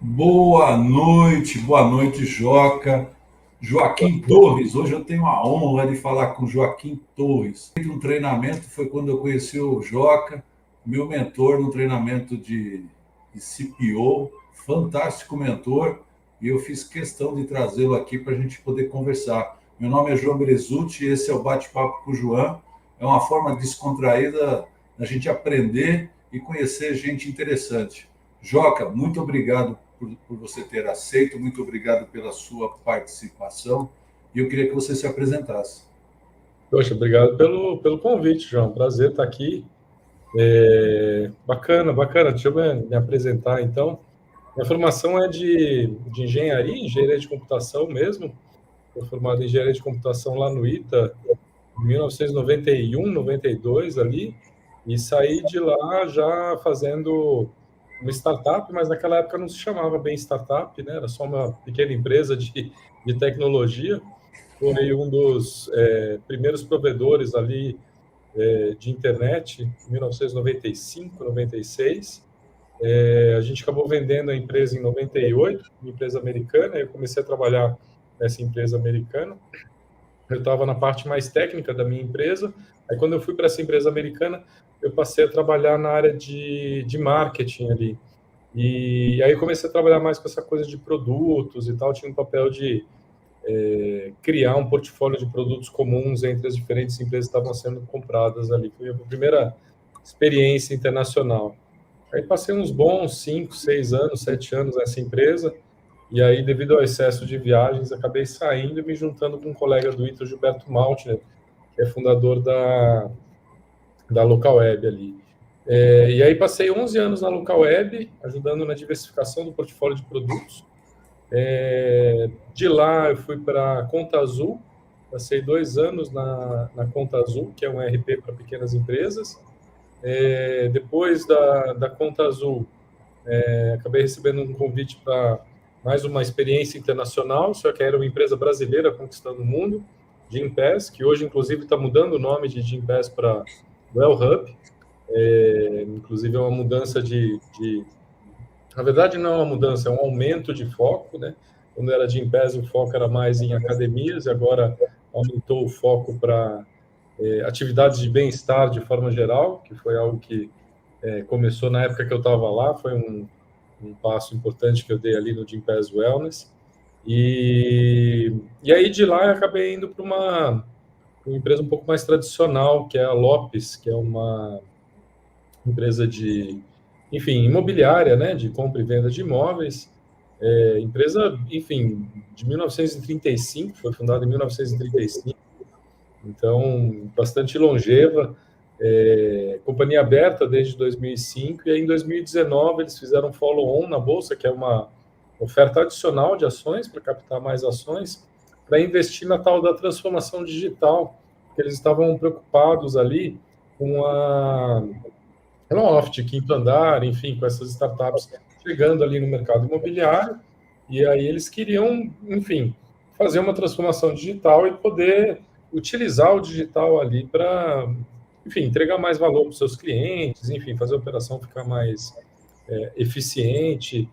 Boa noite, Joca. Joaquim Torres, hoje eu tenho a honra de falar com Joaquim Torres. Um treinamento foi quando eu conheci o Joca, meu mentor no treinamento de CPO, fantástico mentor, e eu fiz questão de trazê-lo aqui para a gente poder conversar. Meu nome é João Berezutti, esse é o Bate-Papo com o João. É uma forma descontraída da gente aprender e conhecer gente interessante. Joca, muito obrigado por você ter aceito, muito obrigado pela sua participação, e eu queria que você se apresentasse. Poxa, obrigado pelo convite, João. Prazer estar aqui. Bacana. Deixa eu me apresentar, então. Minha formação é de engenharia de computação mesmo. Estou formado em engenharia de computação lá no ITA, em 1991, 92 ali, e saí de lá já fazendo uma startup, mas naquela época não se chamava bem startup, né? Era só uma pequena empresa de tecnologia. Foi um dos primeiros provedores ali de internet, em 1995, 96. A gente acabou vendendo a empresa em 98, uma empresa americana. Eu comecei a trabalhar nessa empresa americana. Eu estava na parte mais técnica da minha empresa. Aí, quando eu fui para essa empresa americana, eu passei a trabalhar na área de marketing ali. E aí eu comecei a trabalhar mais com essa coisa de produtos e tal. Tinha um papel de criar um portfólio de produtos comuns entre as diferentes empresas que estavam sendo compradas ali. Foi a primeira experiência internacional. Aí passei uns bons 5, 6 anos, 7 anos nessa empresa, e aí, devido ao excesso de viagens, acabei saindo e me juntando com um colega do ITA, Gilberto Maltner, que é fundador da Local Web ali. E aí passei 11 anos na Local Web, ajudando na diversificação do portfólio de produtos. De lá eu fui para a Conta Azul, passei 2 anos na Conta Azul, que é um ERP para pequenas empresas. Depois da Conta Azul, acabei recebendo um convite para mais uma experiência internacional, só que era uma empresa brasileira conquistando o mundo, Gympass, que hoje, inclusive, está mudando o nome de Gympass para Wellhub. Inclusive, é uma mudança Na verdade, não é uma mudança, é um aumento de foco, né? Quando era Gympass, o foco era mais em academias, e agora aumentou o foco para atividades de bem-estar de forma geral, que foi algo que começou na época que eu estava lá, foi um passo importante que eu dei ali no Gympass Wellness. E aí, de lá, eu acabei indo para uma empresa um pouco mais tradicional, que é a Lopes, que é uma empresa imobiliária, né, de compra e venda de imóveis. Empresa, enfim, de 1935, foi fundada em 1935, então, bastante longeva, companhia aberta desde 2005, e aí em 2019 eles fizeram um follow-on na Bolsa, que é uma oferta adicional de ações, para captar mais ações, para investir na tal da transformação digital, porque eles estavam preocupados ali com a Loft, Quinto Andar, enfim, com essas startups chegando ali no mercado imobiliário, e aí eles queriam, enfim, fazer uma transformação digital e poder utilizar o digital ali para, enfim, entregar mais valor para os seus clientes, enfim, fazer a operação ficar mais eficiente.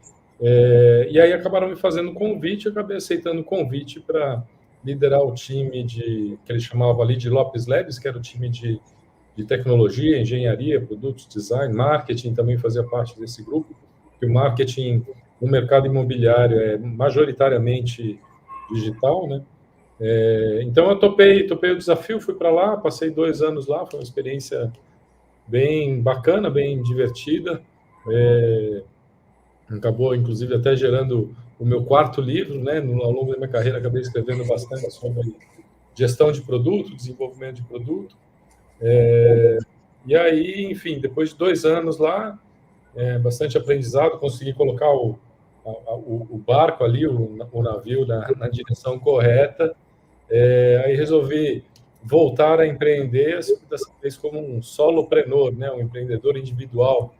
E aí acabaram me fazendo um convite, eu acabei aceitando o convite para liderar o time que eles chamavam ali de Lopes Labs, que era o time de tecnologia, engenharia, produtos, design, marketing também fazia parte desse grupo, que o marketing no mercado imobiliário é majoritariamente digital, né? Então, eu topei o desafio, fui para lá, passei 2 anos lá, foi uma experiência bem bacana, bem divertida. Acabou, inclusive, até gerando o meu 4º livro, né? Ao longo da minha carreira, acabei escrevendo bastante sobre gestão de produto, desenvolvimento de produto. E aí, enfim, depois de 2 anos lá, bastante aprendizado, consegui colocar o barco ali, o navio na direção correta. Aí resolvi voltar a empreender, dessa vez como um solopreneur, né? Um empreendedor individual,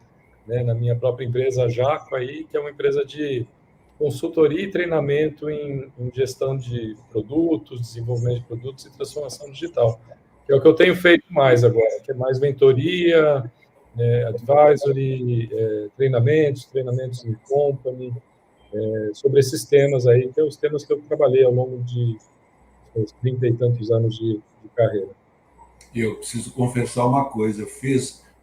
né? Na minha própria empresa Jaco, aí, que é uma empresa de consultoria e treinamento em gestão de produtos, desenvolvimento de produtos e transformação digital, que é o que eu tenho feito mais agora, que é mais mentoria, advisory, treinamentos em company, sobre esses temas aí, que são os temas que eu trabalhei ao longo de 30 e tantos anos de carreira. E eu preciso confessar uma coisa,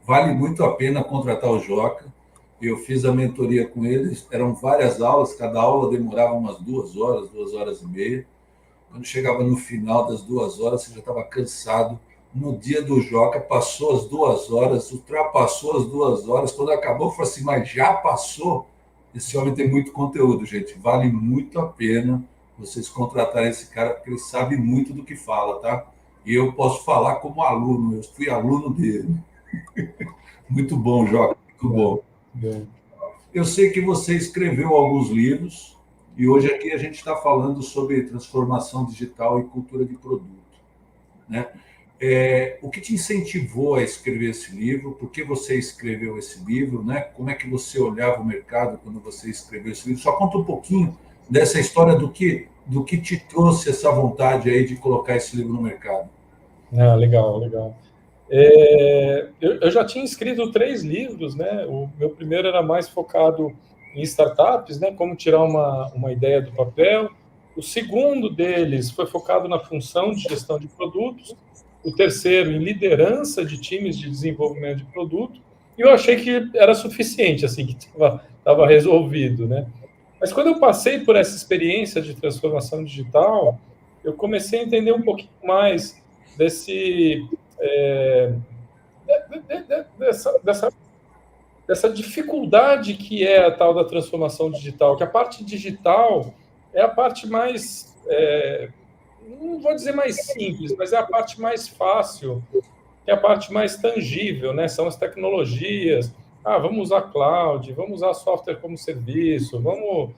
vale muito a pena contratar o Joca. Eu fiz a mentoria com eles, eram várias aulas, cada aula demorava umas 2 horas, 2 horas e meia. Quando chegava no final das 2 horas, você já estava cansado. No dia do Joca, passou as 2 horas, ultrapassou as 2 horas. Quando acabou, eu falei assim, mas já passou? Esse homem tem muito conteúdo, gente. Vale muito a pena vocês contratarem esse cara, porque ele sabe muito do que fala, tá? E eu posso falar como aluno, eu fui aluno dele. Muito bom, Joca, muito bom. Eu sei que você escreveu alguns livros e hoje aqui a gente está falando sobre transformação digital e cultura de produto, né? O que te incentivou a escrever esse livro? Por que você escreveu esse livro, né? Como é que você olhava o mercado quando você escreveu esse livro? Só conta um pouquinho dessa história do que te trouxe essa vontade aí de colocar esse livro no mercado. Legal. Eu já tinha escrito 3 livros, né? O meu primeiro era mais focado em startups, né? Como tirar uma ideia do papel. O segundo deles foi focado na função de gestão de produtos. O terceiro em liderança de times de desenvolvimento de produto. E eu achei que era suficiente, assim, que estava resolvido, né? Mas quando eu passei por essa experiência de transformação digital, eu comecei a entender um pouquinho mais dessa dificuldade que é a tal da transformação digital, que a parte digital é a parte mais, não vou dizer mais simples, mas é a parte mais fácil, é a parte mais tangível, né? São as tecnologias. Vamos usar cloud, vamos usar software como serviço, vamos,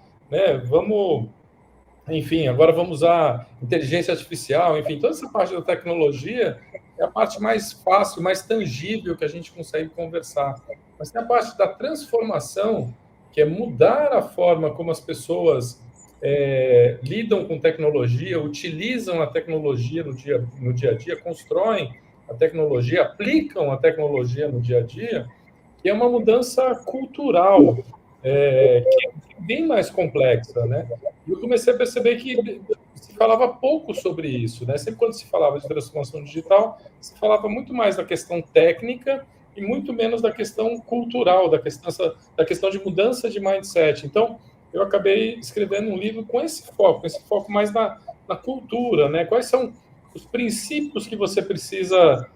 enfim, agora vamos usar inteligência artificial, enfim, toda essa parte da tecnologia é a parte mais fácil, mais tangível que a gente consegue conversar. Mas tem a parte da transformação, que é mudar a forma como as pessoas lidam com tecnologia, utilizam a tecnologia no dia a dia, constroem a tecnologia, aplicam a tecnologia no dia a dia, que é uma mudança cultural, que é bem mais complexa, né? E eu comecei a perceber que se falava pouco sobre isso, né? Sempre quando se falava de transformação digital, se falava muito mais da questão técnica e muito menos da questão cultural, da questão de mudança de mindset. Então, eu acabei escrevendo um livro com esse foco mais na cultura, né? Quais são os princípios que você precisa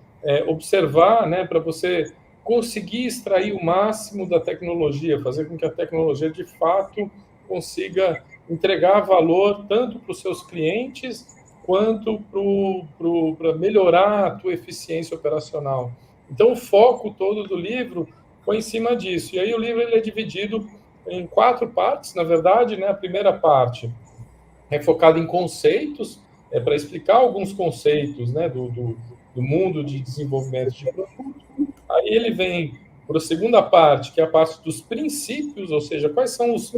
observar, né, para você conseguir extrair o máximo da tecnologia, fazer com que a tecnologia, de fato, consiga entregar valor tanto para os seus clientes quanto para melhorar a tua eficiência operacional. Então, o foco todo do livro foi em cima disso. E aí o livro ele é dividido em 4 partes, na verdade, né? A primeira parte é focada em conceitos, para explicar alguns conceitos, né, do mundo de desenvolvimento de produto. Aí ele vem para a segunda parte, que é a parte dos princípios, ou seja, quais são os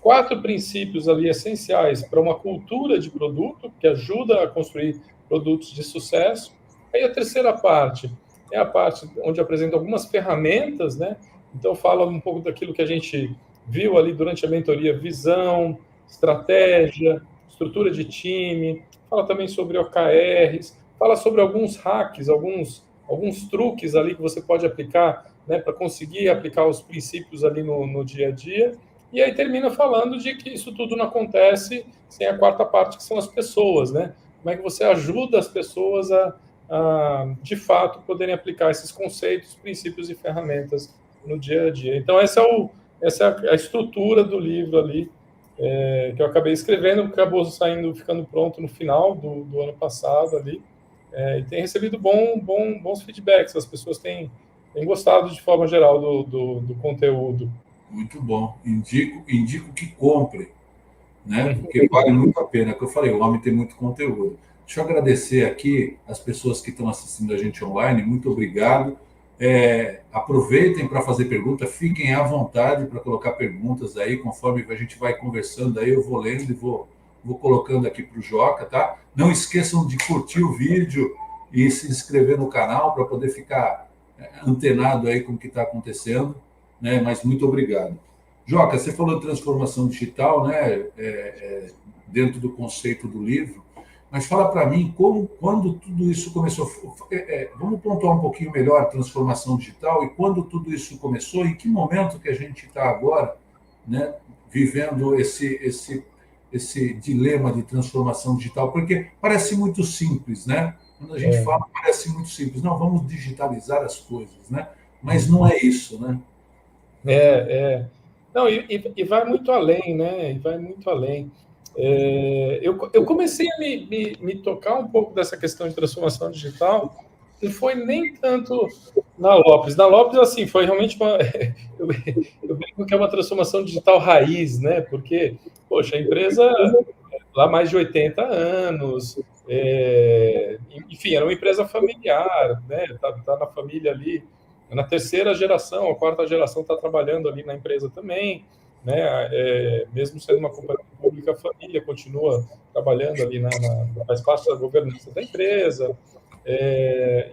4 princípios ali essenciais para uma cultura de produto, que ajuda a construir produtos de sucesso. Aí a terceira parte é a parte onde apresenta algumas ferramentas, né? Então fala um pouco daquilo que a gente viu ali durante a mentoria, visão, estratégia, estrutura de time, fala também sobre OKRs, fala sobre alguns hacks, alguns truques ali que você pode aplicar, né, para conseguir aplicar os princípios ali no dia a dia. E aí termina falando de que isso tudo não acontece sem a 4ª parte, que são as pessoas, né? como é que você ajuda as pessoas a de fato, poderem aplicar esses conceitos, princípios e ferramentas no dia a dia. Então, essa é a estrutura do livro ali, que eu acabei escrevendo, acabou ficando pronto no final do ano passado ali, e tem recebido bons feedbacks, as pessoas têm gostado de forma geral do conteúdo. Muito bom. Indico que compre, né? Porque vale muito a pena. Que eu falei, o homem tem muito conteúdo. Deixa eu agradecer aqui as pessoas que estão assistindo a gente online. Muito obrigado. Aproveitem para fazer pergunta, fiquem à vontade para colocar perguntas aí, conforme a gente vai conversando aí, eu vou lendo e vou colocando aqui para o Joca, tá? Não esqueçam de curtir o vídeo e se inscrever no canal para poder ficar antenado aí com o que está acontecendo, né? Mas muito obrigado. Joca, você falou de transformação digital, né? Dentro do conceito do livro, mas fala para mim quando tudo isso começou. Vamos pontuar um pouquinho melhor a transformação digital e quando tudo isso começou, em que momento que a gente está agora, né? Vivendo esse dilema de transformação digital, porque parece muito simples, né? Quando a gente fala, parece muito simples. Não, vamos digitalizar as coisas, né? Mas não é isso, né? Não, e vai muito além, né? E vai muito além. Eu comecei a me tocar um pouco dessa questão de transformação digital, não foi nem tanto na Lopes. Na Lopes, assim, foi realmente eu brinco que é uma transformação digital raiz, né? Porque, poxa, a empresa lá mais de 80 anos, enfim, era uma empresa familiar, né? Tá na família ali, na terceira geração, a quarta geração está trabalhando ali na empresa também, né? Mesmo sendo uma companhia pública, a família continua trabalhando ali faz parte da governança da empresa.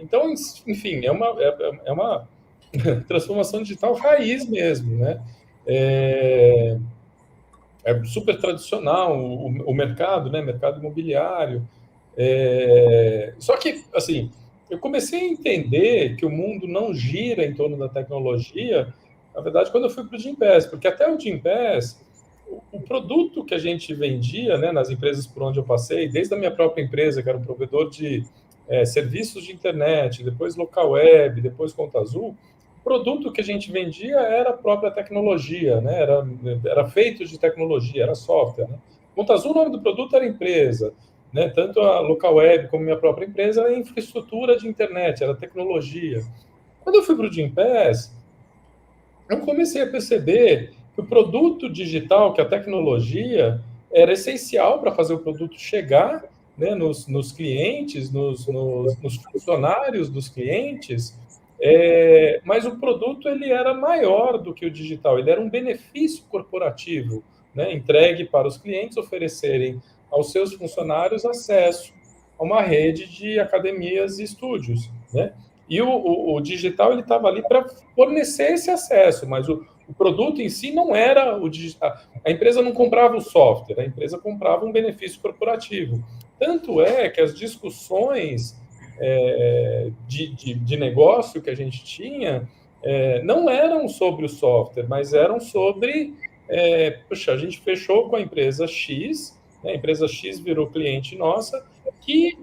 Então, enfim, é uma transformação digital raiz mesmo, né? É super tradicional o mercado, né? Mercado imobiliário. Só que, assim, eu comecei a entender que o mundo não gira em torno da tecnologia, na verdade, quando eu fui para o Gympass, porque até o Gympass, o produto que a gente vendia, né, nas empresas por onde eu passei, desde a minha própria empresa, que era um provedor de serviços de internet, depois local web, depois Conta Azul, o produto que a gente vendia era a própria tecnologia, né, era feito de tecnologia, era software. Né? Conta Azul, o nome do produto era empresa, né, tanto a local web como a minha própria empresa era infraestrutura de internet, era tecnologia. Quando eu fui para o Gympass, eu comecei a perceber que o produto digital, que a tecnologia, era essencial para fazer o produto chegar, né, nos clientes, nos funcionários dos clientes, mas o produto ele era maior do que o digital, ele era um benefício corporativo, né, entregue para os clientes oferecerem aos seus funcionários acesso a uma rede de academias e estúdios, né? E o digital ele estava ali para fornecer esse acesso, mas o produto em si não era o digital. A empresa não comprava o software, a empresa comprava um benefício corporativo. Tanto é que as discussões de negócio que a gente tinha não eram sobre o software, mas eram sobre puxa, a gente fechou com a empresa X, né, a empresa X virou cliente nossa, que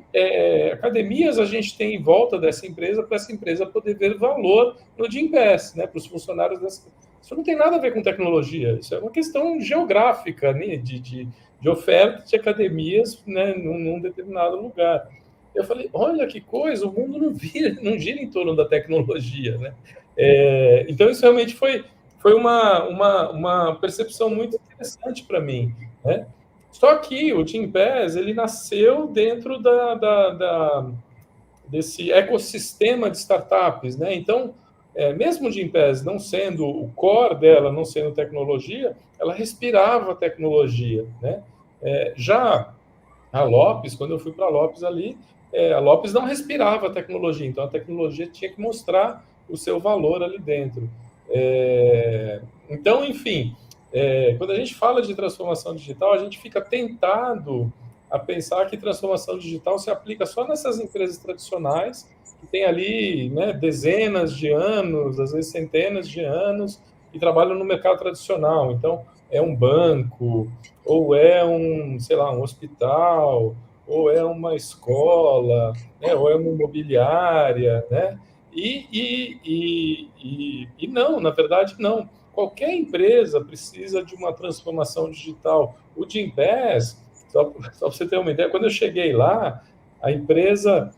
academias a gente tem em volta dessa empresa para essa empresa poder ver valor no Gympass, né, para os funcionários dessa. Isso não tem nada a ver com tecnologia, isso é uma questão geográfica, né, de oferta de academias, né, num determinado lugar. Eu falei, olha que coisa, o mundo não gira em torno da tecnologia, né? Então isso realmente foi uma percepção muito interessante para mim, né? Só que o Gympass, ele nasceu dentro desse ecossistema de startups, né? Então, mesmo o Gympass não sendo o core dela, não sendo tecnologia, ela respirava tecnologia, né? Já a Lopes, quando eu fui para a Lopes ali, a Lopes não respirava tecnologia, então a tecnologia tinha que mostrar o seu valor ali dentro. Então, enfim, quando a gente fala de transformação digital, a gente fica tentado a pensar que transformação digital se aplica só nessas empresas tradicionais, que tem ali, né, dezenas de anos, às vezes centenas de anos, e trabalham no mercado tradicional. Então, é um banco, ou é sei lá, um hospital, ou é uma escola, né, ou é uma imobiliária, né? E não, na verdade, não. Qualquer empresa precisa de uma transformação digital. O Gympass, só para você ter uma ideia, quando eu cheguei lá, a empresa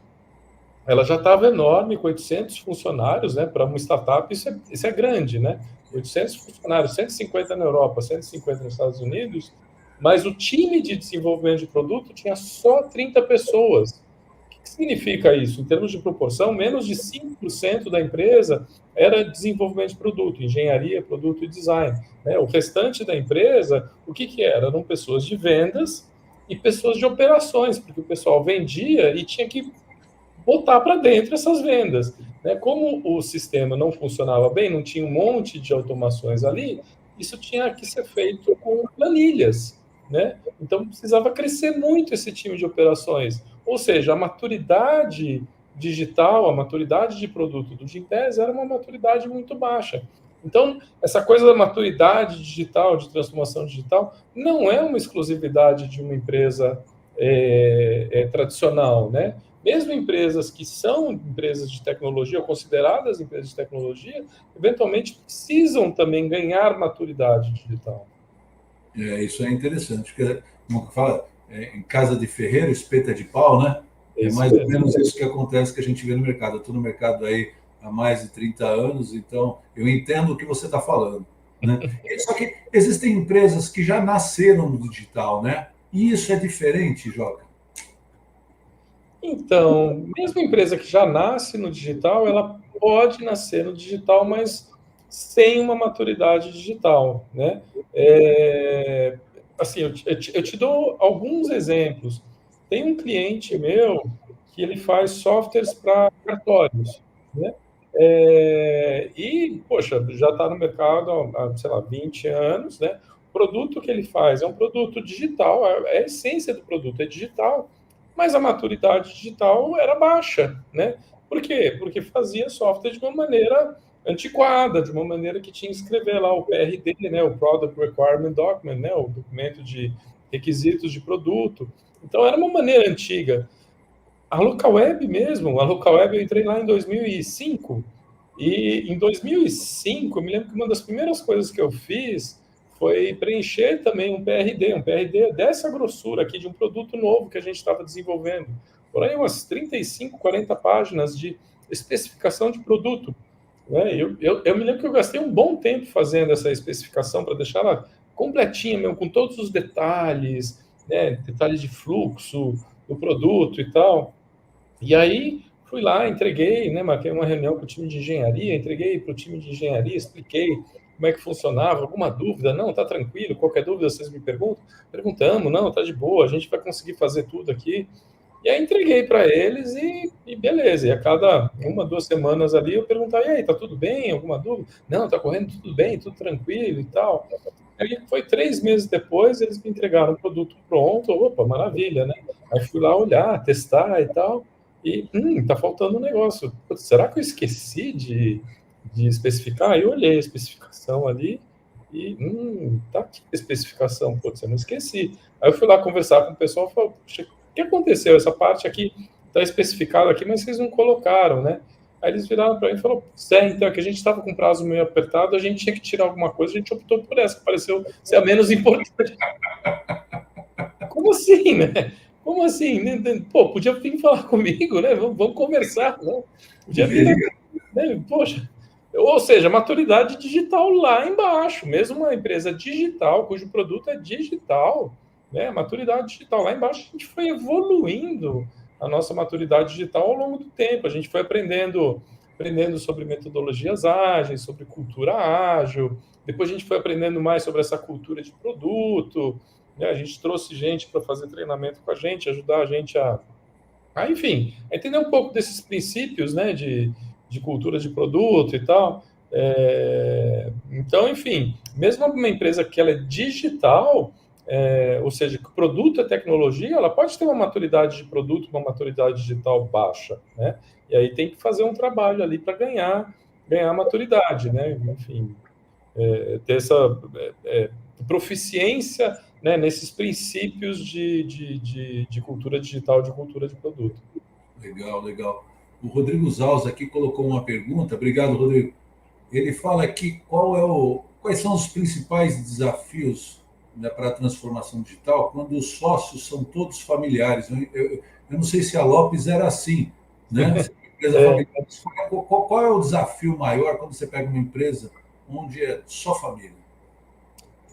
ela já estava enorme, com 800 funcionários, né? Para uma startup, isso é grande, né? 800 funcionários, 150 na Europa, 150 nos Estados Unidos, mas o time de desenvolvimento de produto tinha só 30 pessoas. O que significa isso? Em termos de proporção, menos de 5% da empresa era desenvolvimento de produto, engenharia, produto e design. Né? O restante da empresa, o que era? Eram pessoas de vendas e pessoas de operações, porque o pessoal vendia e tinha que botar para dentro essas vendas. Né? Como o sistema não funcionava bem, não tinha um monte de automações ali, isso tinha que ser feito com planilhas. Né? Então, precisava crescer muito esse time de operações. Ou seja, a maturidade digital, a maturidade de produto do Gympass era uma maturidade muito baixa. Então, essa coisa da maturidade digital, de transformação digital, não é uma exclusividade de uma empresa tradicional, né? Mesmo empresas que são empresas de tecnologia, ou consideradas empresas de tecnologia, eventualmente precisam também ganhar maturidade digital. Isso é interessante, porque, como fala, em casa de ferreiro, espeta de pau, né? É É isso mais ou mesmo. menos isso que acontece, que a gente vê no mercado. Eu estou no mercado aí há mais de 30 anos, então eu entendo o que você está falando. Né? Só que existem empresas que já nasceram no digital, né? E isso é diferente, Joca. Então, mesmo a empresa que já nasce no digital, ela pode nascer no digital, mas sem uma maturidade digital, né? Assim, eu te dou alguns exemplos. Tem um cliente meu que ele faz softwares para cartórios, né? E, poxa, já está no mercado há, sei lá, 20 anos, né? O produto que ele faz é um produto digital, é a essência do produto, é digital, mas a maturidade digital era baixa, né? Por quê? Porque fazia software de uma maneira antiquada, de uma maneira que tinha que escrever lá o PRD, né, o Product Requirement Document, né, o documento de requisitos de produto. Então era uma maneira antiga. A LocalWeb mesmo, a LocalWeb eu entrei lá em 2005, e em 2005 eu me lembro que uma das primeiras coisas que eu fiz foi preencher também um PRD dessa grossura aqui, de um produto novo que a gente estava desenvolvendo. Por aí umas 35, 40 páginas de especificação de produto. Né? Eu me lembro que eu gastei um bom tempo fazendo essa especificação para deixar ela completinha, mesmo, com todos os detalhes, né? Detalhes de fluxo do produto e tal. E aí fui lá, entreguei, né, marquei uma reunião com o time de engenharia, entreguei para o time de engenharia, expliquei como é que funcionava, alguma dúvida, não, tá tranquilo, qualquer dúvida vocês me perguntam, perguntamos, não, tá de boa, a gente vai conseguir fazer tudo aqui. E aí entreguei para eles e beleza, e a cada 1, 2 semanas ali eu perguntava, e aí, tá tudo bem, alguma dúvida? Não, tá correndo tudo bem, tudo tranquilo e tal. Aí foi 3 meses depois, eles me entregaram o produto pronto, opa, maravilha, né? Aí fui lá olhar, testar e tal, e, tá faltando um negócio. Putz, será que eu esqueci de especificar? Aí eu olhei a especificação ali e, tá aqui a especificação, putz, eu não esqueci. Aí eu fui lá conversar com o pessoal e falei, puxa, o que aconteceu? Essa parte aqui está especificada aqui, mas vocês não colocaram, né? Aí eles viraram para mim e falaram, então, é que a gente estava com prazo meio apertado, a gente tinha que tirar alguma coisa, a gente optou por essa, que pareceu ser a menos importante. Como assim, né? Como assim? Pô, podia vir falar comigo, né? Vamos conversar, né? Podia vir, né? Poxa. Ou seja, maturidade digital lá embaixo, mesmo uma empresa digital, cujo produto é digital, né? Maturidade digital lá embaixo, a gente foi evoluindo a nossa maturidade digital ao longo do tempo. A gente foi aprendendo sobre metodologias ágeis, sobre cultura ágil. Depois a gente foi aprendendo mais sobre essa cultura de produto, né? A gente trouxe gente para fazer treinamento com a gente, ajudar a gente enfim, a entender um pouco desses princípios, né, de cultura de produto e tal. Então, enfim, mesmo uma empresa que ela é digital, ou seja, que o produto é tecnologia, ela pode ter uma maturidade de produto, uma maturidade digital baixa, né? E aí tem que fazer um trabalho ali para ganhar maturidade, né? Enfim, ter essa proficiência né, nesses princípios de cultura digital, de cultura de produto. Legal, legal. O Rodrigo Zaus aqui colocou uma pergunta. Obrigado, Rodrigo. Ele fala aqui quais são os principais desafios, né, para a transformação digital quando os sócios são todos familiares. Eu não sei se a Lopes era assim, né? Se é uma empresa familiar, qual é o desafio maior quando você pega uma empresa onde é só família?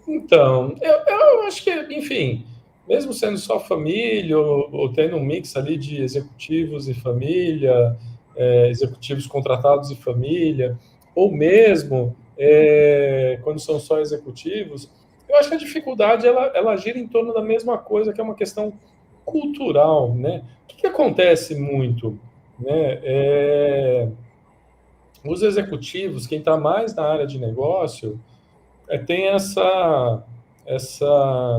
Então, eu acho que, enfim, mesmo sendo só família, ou tendo um mix ali de executivos e família, executivos contratados e família, ou mesmo quando são só executivos, eu acho que a dificuldade ela gira em torno da mesma coisa, que é uma questão cultural, né? O que acontece muito, né? Os executivos, quem está mais na área de negócio, tem essa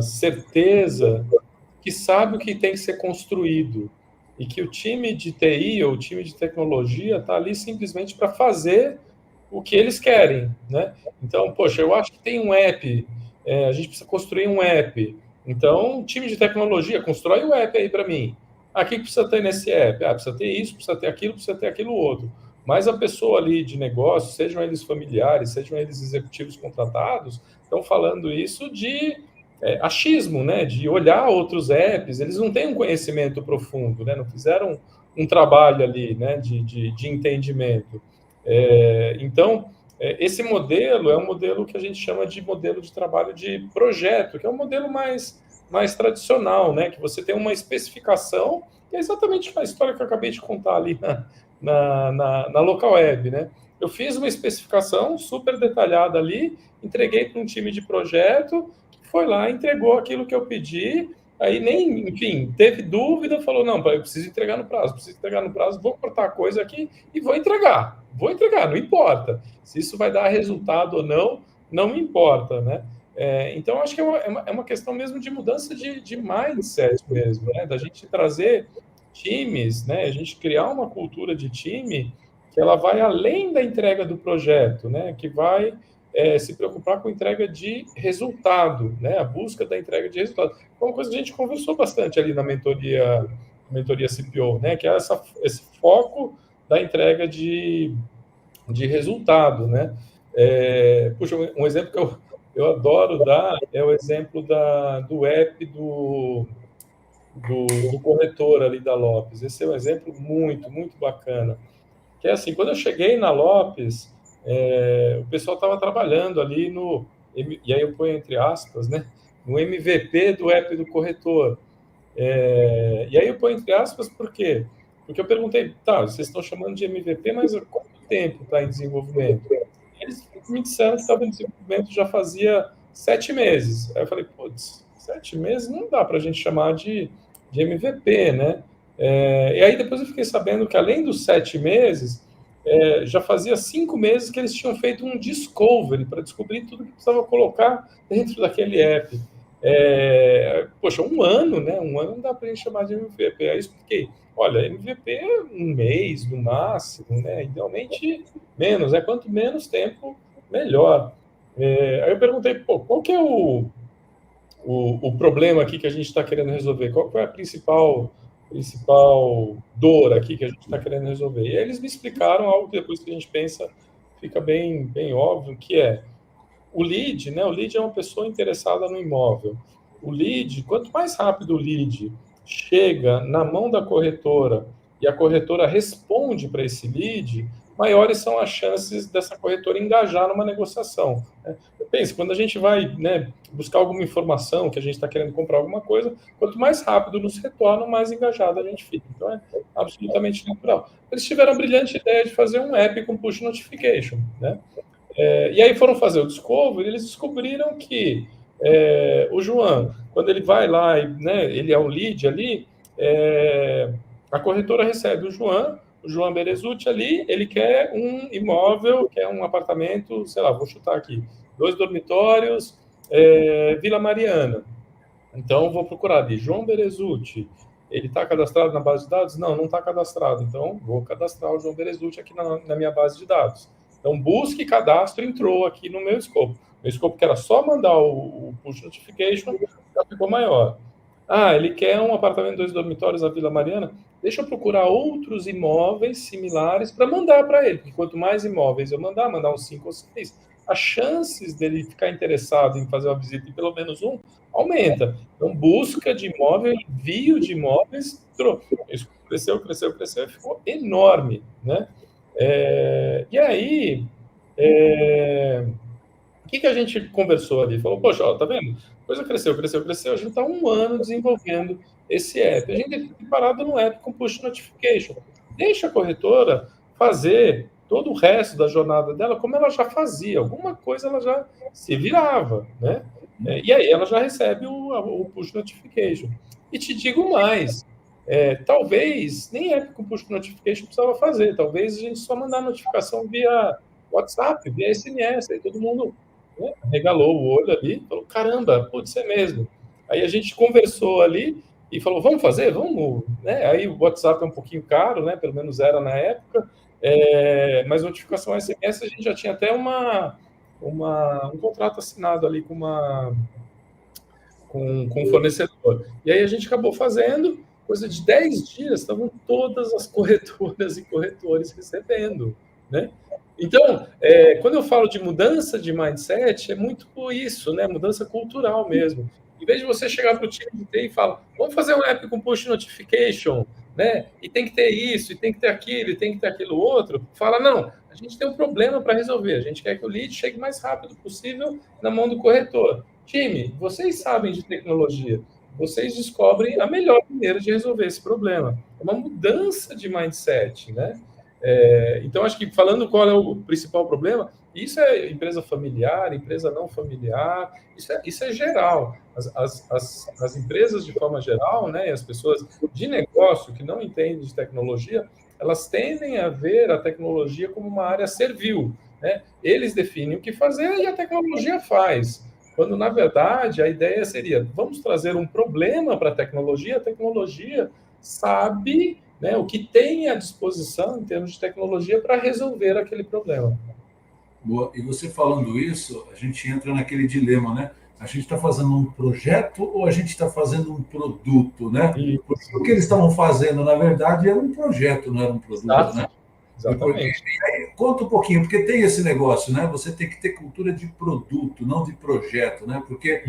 certeza que sabe o que tem que ser construído e que o time de TI ou o time de tecnologia está ali simplesmente para fazer o que eles querem, né? Então, poxa, eu acho que tem um app, a gente precisa construir um app. Então, o time de tecnologia constrói o app aí para mim. O que precisa ter nesse app? Precisa ter isso, precisa ter aquilo outro. Mas a pessoa ali de negócio, sejam eles familiares, sejam eles executivos contratados, estão falando isso de achismo, né? De olhar outros apps. Eles não têm um conhecimento profundo, né? Não fizeram um trabalho ali, né? De entendimento. Então, esse modelo é um modelo que a gente chama de modelo de trabalho de projeto, que é um modelo mais tradicional, né? Que você tem uma especificação, que é exatamente a história que eu acabei de contar ali na local web, né? Eu fiz uma especificação super detalhada ali, entreguei para um time de projeto, que foi lá, entregou aquilo que eu pedi, aí nem, enfim, teve dúvida, falou, não, eu preciso entregar no prazo, vou cortar a coisa aqui e vou entregar, não importa. Se isso vai dar resultado ou não, não me importa, né? Então, acho que é uma questão mesmo de mudança de mindset mesmo, né? Da gente trazer times, né? A gente criar uma cultura de time que ela vai além da entrega do projeto, né? Que vai se preocupar com a entrega de resultado, né? A busca da entrega de resultado. Foi uma coisa que a gente conversou bastante ali na mentoria CPO, né? Que é esse foco da entrega de resultado, né? Puxa, um exemplo que eu adoro dar é o exemplo do app do corretor ali da Lopes. Esse é um exemplo muito, muito bacana. Que é assim, quando eu cheguei na Lopes, o pessoal estava trabalhando ali e aí eu ponho entre aspas, né? No MVP do app do corretor. E aí eu ponho entre aspas por quê? Porque eu perguntei, tá, vocês estão chamando de MVP, mas há quanto tempo está em desenvolvimento? Eles me disseram que estava em desenvolvimento já fazia 7 meses. Aí eu falei, putz, 7 meses não dá para a gente chamar de MVP, né? E aí depois eu fiquei sabendo que além dos 7 meses, já fazia 5 meses que eles tinham feito um discovery para descobrir tudo que precisava colocar dentro daquele app. Poxa, um ano, né? Um ano não dá para a gente chamar de MVP. Aí eu expliquei, olha, MVP é um mês no máximo, né? Idealmente menos, né? Quanto menos tempo, melhor. Aí eu perguntei, pô, qual que é o problema aqui que a gente está querendo resolver? Qual que é a principal dor aqui que a gente está querendo resolver? E aí eles me explicaram algo que depois que a gente pensa fica bem, bem óbvio, que é o lead, né? O lead é uma pessoa interessada no imóvel. O lead, quanto mais rápido o lead chega na mão da corretora e a corretora responde para esse lead, maiores são as chances dessa corretora engajar numa negociação. Né? Pense, quando a gente vai, né, buscar alguma informação, que a gente está querendo comprar alguma coisa, quanto mais rápido nos retornam, mais engajado a gente fica. Então, é absolutamente natural. Eles tiveram a brilhante ideia de fazer um app com push notification, né? E aí foram fazer o discovery, eles descobriram que o João, quando ele vai lá, né, ele é o lead ali, a corretora recebe o João Berezutti ali, ele quer um imóvel, quer um apartamento, sei lá, vou chutar aqui, 2 dormitórios, Vila Mariana. Então, vou procurar ali, João Berezutti, ele está cadastrado na base de dados? Não, não está cadastrado. Então, vou cadastrar o João Berezutti aqui na minha base de dados. Então, busca e cadastro entrou aqui no meu escopo. Meu escopo que era só mandar o push notification, já ficou maior. Ah, ele quer um apartamento 2 dormitórios na Vila Mariana, deixa eu procurar outros imóveis similares para mandar para ele, porque quanto mais imóveis eu mandar uns 5 ou 6, as chances dele ficar interessado em fazer uma visita em pelo menos um aumenta. Então, busca de imóvel, envio de imóveis, isso cresceu e ficou enorme, né? E aí, o que a gente conversou ali? Falou, poxa, ó, tá vendo? A coisa cresceu, a gente está 1 ano desenvolvendo esse app. A gente tem parado no app com push notification. Deixa a corretora fazer todo o resto da jornada dela como ela já fazia. Alguma coisa ela já se virava, né? E aí ela já recebe o push notification. E te digo mais, talvez nem app com push notification precisava fazer. Talvez a gente só mandar notificação via WhatsApp, via SMS. Aí todo mundo, né, regalou o olho ali, falou, caramba, putz, é mesmo. Aí a gente conversou ali e falou, vamos fazer? Vamos, né? Aí o WhatsApp é um pouquinho caro, né? Pelo menos era na época, mas notificação SMS a gente já tinha até um contrato assinado ali com um fornecedor. E aí a gente acabou fazendo, coisa de 10 dias, estavam todas as corretoras e corretores recebendo, né? Então, quando eu falo de mudança de mindset, é muito isso, né? Mudança cultural mesmo. Em vez de você chegar para o time de TI e falar, vamos fazer um app com push notification, né? E tem que ter isso, e tem que ter aquilo, e tem que ter aquilo outro. Fala, não, a gente tem um problema para resolver. A gente quer que o lead chegue mais rápido possível na mão do corretor. Time, vocês sabem de tecnologia. Vocês descobrem a melhor maneira de resolver esse problema. É uma mudança de mindset, né? Então, acho que falando qual é o principal problema, isso é empresa familiar, empresa não familiar, isso é geral. As empresas, de forma geral, né, as pessoas de negócio que não entendem de tecnologia, elas tendem a ver a tecnologia como uma área servil, né? Eles definem o que fazer e a tecnologia faz. Quando, na verdade, a ideia seria, vamos trazer um problema para a tecnologia sabe, né, o que tem à disposição em termos de tecnologia para resolver aquele problema. Boa. E você falando isso, a gente entra naquele dilema, né? A gente está fazendo um projeto ou a gente está fazendo um produto, né? Porque o que eles estavam fazendo, na verdade, era um projeto, não era um produto, Exato. né? Exatamente. Conta um pouquinho, porque tem esse negócio, né? Você tem que ter cultura de produto, não de projeto, né? Porque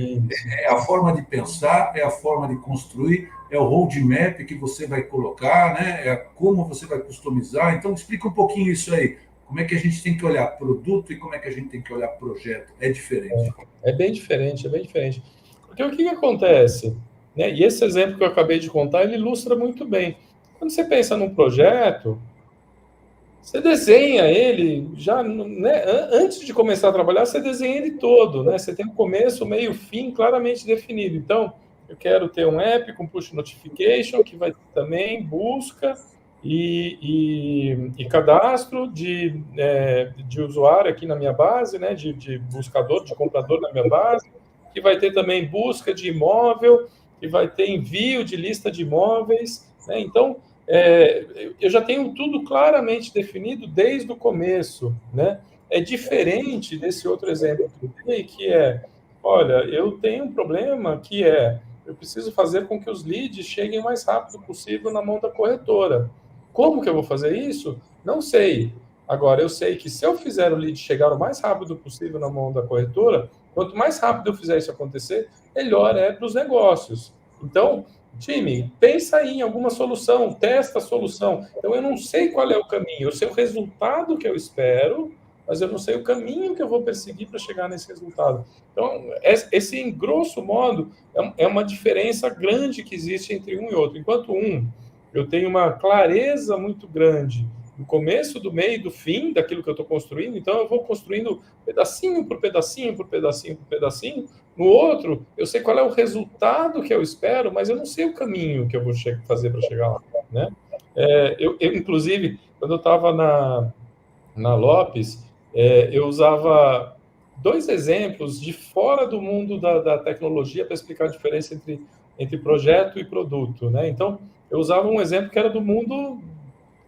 é a forma de pensar, é a forma de construir, é o roadmap que você vai colocar, né? É como você vai customizar. Então, explica um pouquinho isso aí. Como é que a gente tem que olhar produto e como é que a gente tem que olhar projeto? É diferente. É bem diferente, é bem diferente. Porque o que acontece? Né? E esse exemplo que eu acabei de contar, ele ilustra muito bem. Quando você pensa num projeto, você desenha ele já, né, antes de começar a trabalhar, você desenha ele todo, né? Você tem o começo, o meio, o fim claramente definido. Então, eu quero ter um app com push notification, que vai ter também busca e cadastro de usuário aqui na minha base, né? De buscador, de comprador na minha base, que vai ter também busca de imóvel, que vai ter envio de lista de imóveis, né? Então, eu já tenho tudo claramente definido desde o começo, né? É diferente desse outro exemplo que eu dei, que olha, eu tenho um problema que eu preciso fazer com que os leads cheguem o mais rápido possível na mão da corretora. Como que eu vou fazer isso? Não sei. Agora, eu sei que se eu fizer o lead chegar o mais rápido possível na mão da corretora, quanto mais rápido eu fizer isso acontecer, melhor é para os negócios. Então, time, pensa em alguma solução, testa a solução. Então, eu não sei qual é o caminho, eu sei o resultado que eu espero, mas eu não sei o caminho que eu vou perseguir para chegar nesse resultado. Então, esse, em grosso modo, é uma diferença grande que existe entre um e outro. Enquanto eu tenho uma clareza muito grande do começo, do meio e do fim daquilo que eu estou construindo, então eu vou construindo pedacinho por pedacinho, por pedacinho, por pedacinho. No outro, eu sei qual é o resultado que eu espero, mas eu não sei o caminho que eu vou fazer para chegar lá, né? Inclusive, quando eu estava na Lopes, eu usava 2 exemplos de fora do mundo da tecnologia para explicar a diferença entre projeto e produto, né? Então, eu usava um exemplo que era do mundo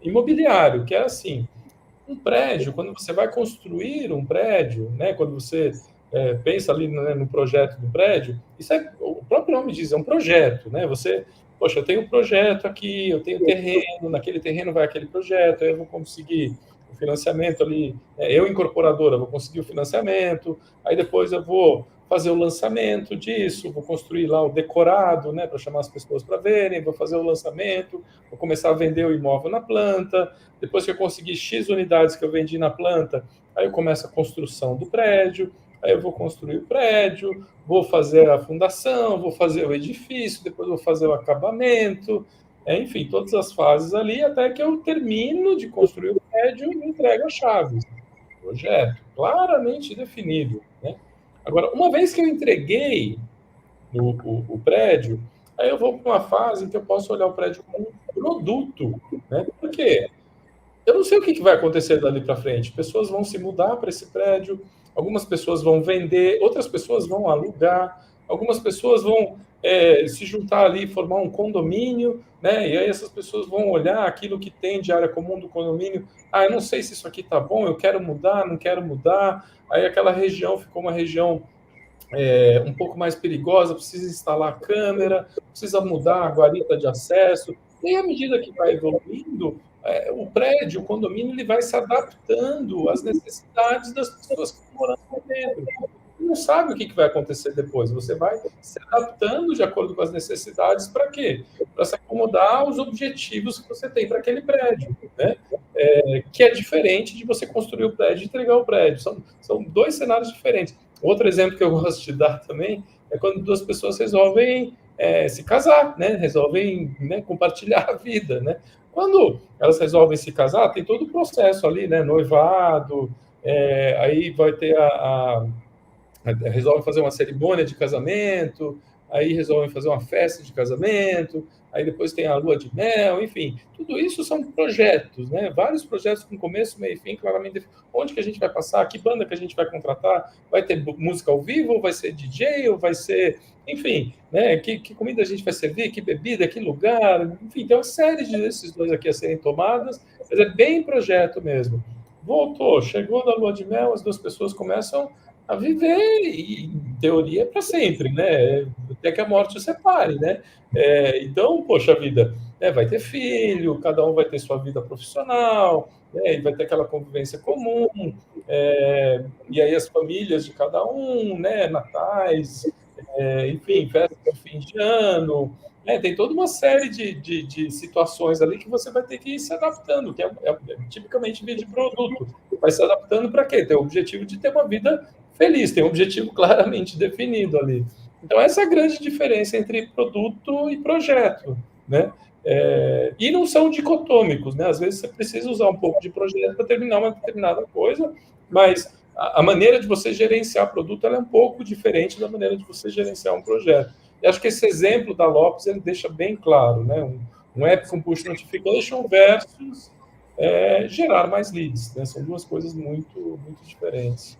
imobiliário, que era assim, um prédio, quando você vai construir um prédio, né, quando você pensa ali, né, no projeto do prédio, isso o próprio nome diz, é um projeto, né? Poxa, eu tenho um projeto aqui, eu tenho terreno, naquele terreno vai aquele projeto, aí eu vou conseguir o financiamento ali, eu incorporadora vou conseguir o financiamento, aí depois eu vou fazer o lançamento disso, vou construir lá o decorado, né, para chamar as pessoas para verem, vou fazer o lançamento, vou começar a vender o imóvel na planta, depois que eu conseguir X unidades que eu vendi na planta, aí eu começo a construção do prédio, aí eu vou construir o prédio, vou fazer a fundação, vou fazer o edifício, depois vou fazer o acabamento, enfim, todas as fases ali, até que eu termino de construir o prédio e entrego as chaves. Projeto claramente definido, né? Agora, uma vez que eu entreguei o prédio, aí eu vou para uma fase em que eu posso olhar o prédio como um produto, né? Por quê? Eu não sei o que vai acontecer dali para frente. Pessoas vão se mudar para esse prédio, algumas pessoas vão vender, outras pessoas vão alugar, algumas pessoas vão se juntar ali e formar um condomínio, né? E aí essas pessoas vão olhar aquilo que tem de área comum do condomínio. Ah, eu não sei se isso aqui está bom, eu quero mudar, não quero mudar. Aí aquela região ficou uma região um pouco mais perigosa, precisa instalar câmera, precisa mudar a guarita de acesso. E à medida que vai evoluindo, o prédio, o condomínio, ele vai se adaptando às necessidades das pessoas que estão morando lá dentro. Você não sabe o que vai acontecer depois. Você vai se adaptando de acordo com as necessidades para quê? Para se acomodar aos objetivos que você tem para aquele prédio, né? Que é diferente de você construir o prédio e entregar o prédio. São dois cenários diferentes. Outro exemplo que eu gosto de dar também é quando duas pessoas resolvem se casar, né? Resolvem, né, compartilhar a vida, né? Quando elas resolvem se casar, tem todo o processo ali, né? Noivado, aí vai ter resolvem fazer uma cerimônia de casamento, aí resolvem fazer uma festa de casamento, aí depois tem a lua de mel, enfim, tudo isso são projetos, né? Vários projetos com começo, meio e fim, claramente. Onde que a gente vai passar? Que banda que a gente vai contratar? Vai ter música ao vivo? Ou vai ser DJ? Ou vai ser, enfim, né? Que comida a gente vai servir? Que bebida? Que lugar? Enfim, tem uma série de decisões aqui a serem tomadas, mas é bem projeto mesmo. Voltou, chegou da lua de mel, as duas pessoas começam a viver, e, em teoria, para sempre, né? Até que a morte os separe, né? Então, poxa vida, vai ter filho, cada um vai ter sua vida profissional, né? E vai ter aquela convivência comum, e aí as famílias de cada um, né? Natais, enfim, festa de fim de ano, tem toda uma série de situações ali que você vai ter que ir se adaptando, que é tipicamente vídeo de produto. Vai se adaptando para quê? Tem o objetivo de ter uma vida feliz, tem um objetivo claramente definido ali. Então, essa é a grande diferença entre produto e projeto, né? E não são dicotômicos, né? Às vezes você precisa usar um pouco de projeto para terminar uma determinada coisa, mas a maneira de você gerenciar produto ela é um pouco diferente da maneira de você gerenciar um projeto. E acho que esse exemplo da Lopes ele deixa bem claro, né? Um app com push notification versus gerar mais leads, né? São duas coisas muito, muito diferentes.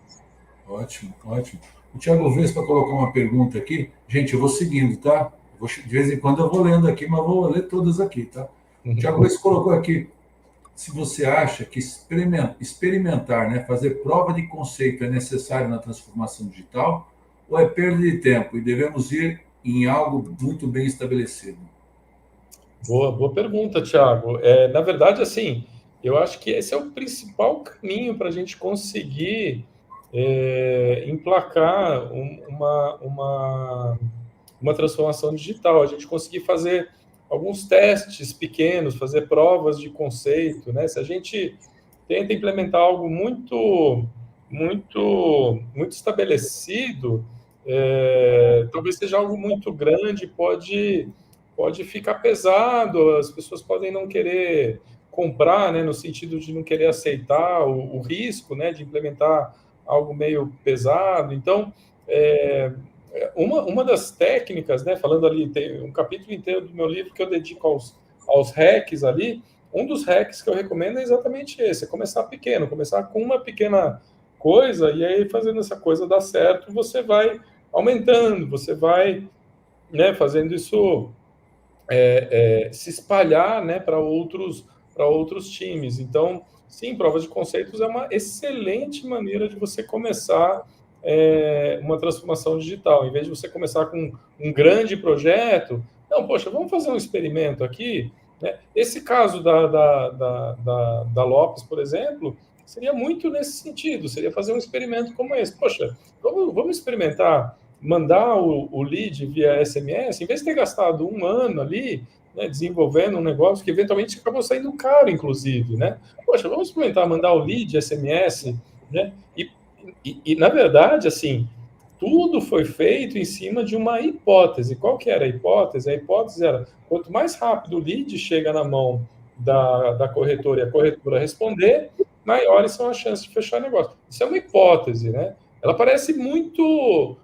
Ótimo, ótimo. O Thiago Vespa colocou uma pergunta aqui. Gente, eu vou seguindo, tá? De vez em quando eu vou lendo aqui, mas vou ler todas aqui, tá? O Thiago Vespa colocou aqui. Se você acha que experimentar, né, fazer prova de conceito é necessário na transformação digital, ou é perda de tempo e devemos ir em algo muito bem estabelecido? Boa pergunta, Thiago. Na verdade, assim, eu acho que esse é o principal caminho para a gente conseguir emplacar uma transformação digital. A gente conseguir fazer alguns testes pequenos, fazer provas de conceito, né? Se a gente tenta implementar algo muito, muito, muito estabelecido, talvez seja algo muito grande, pode ficar pesado, as pessoas podem não querer comprar, né, no sentido de não querer aceitar o risco, né, de implementar algo meio pesado. Então, uma das técnicas, né, falando ali, tem um capítulo inteiro do meu livro que eu dedico aos hacks ali. Um dos hacks que eu recomendo é exatamente esse, é começar pequeno, começar com uma pequena coisa, e aí fazendo essa coisa dar certo, você vai aumentando, você vai, né, fazendo isso se espalhar, né, para outros times. Então, sim, prova de conceitos é uma excelente maneira de você começar uma transformação digital. Em vez de você começar com um grande projeto, não, poxa, vamos fazer um experimento aqui. Né? Esse caso da Lopes, por exemplo, seria muito nesse sentido, seria fazer um experimento como esse. Poxa, vamos experimentar, mandar o lead via SMS, em vez de ter gastado um ano ali, né, desenvolvendo um negócio que eventualmente acabou saindo caro, inclusive, né? Poxa, vamos experimentar mandar o lead SMS, né? E, na verdade, assim, tudo foi feito em cima de uma hipótese. Qual que era a hipótese? A hipótese era, quanto mais rápido o lead chega na mão da corretora e a corretora responder, maiores são as chances de fechar negócio. Isso é uma hipótese, né? Ela parece muito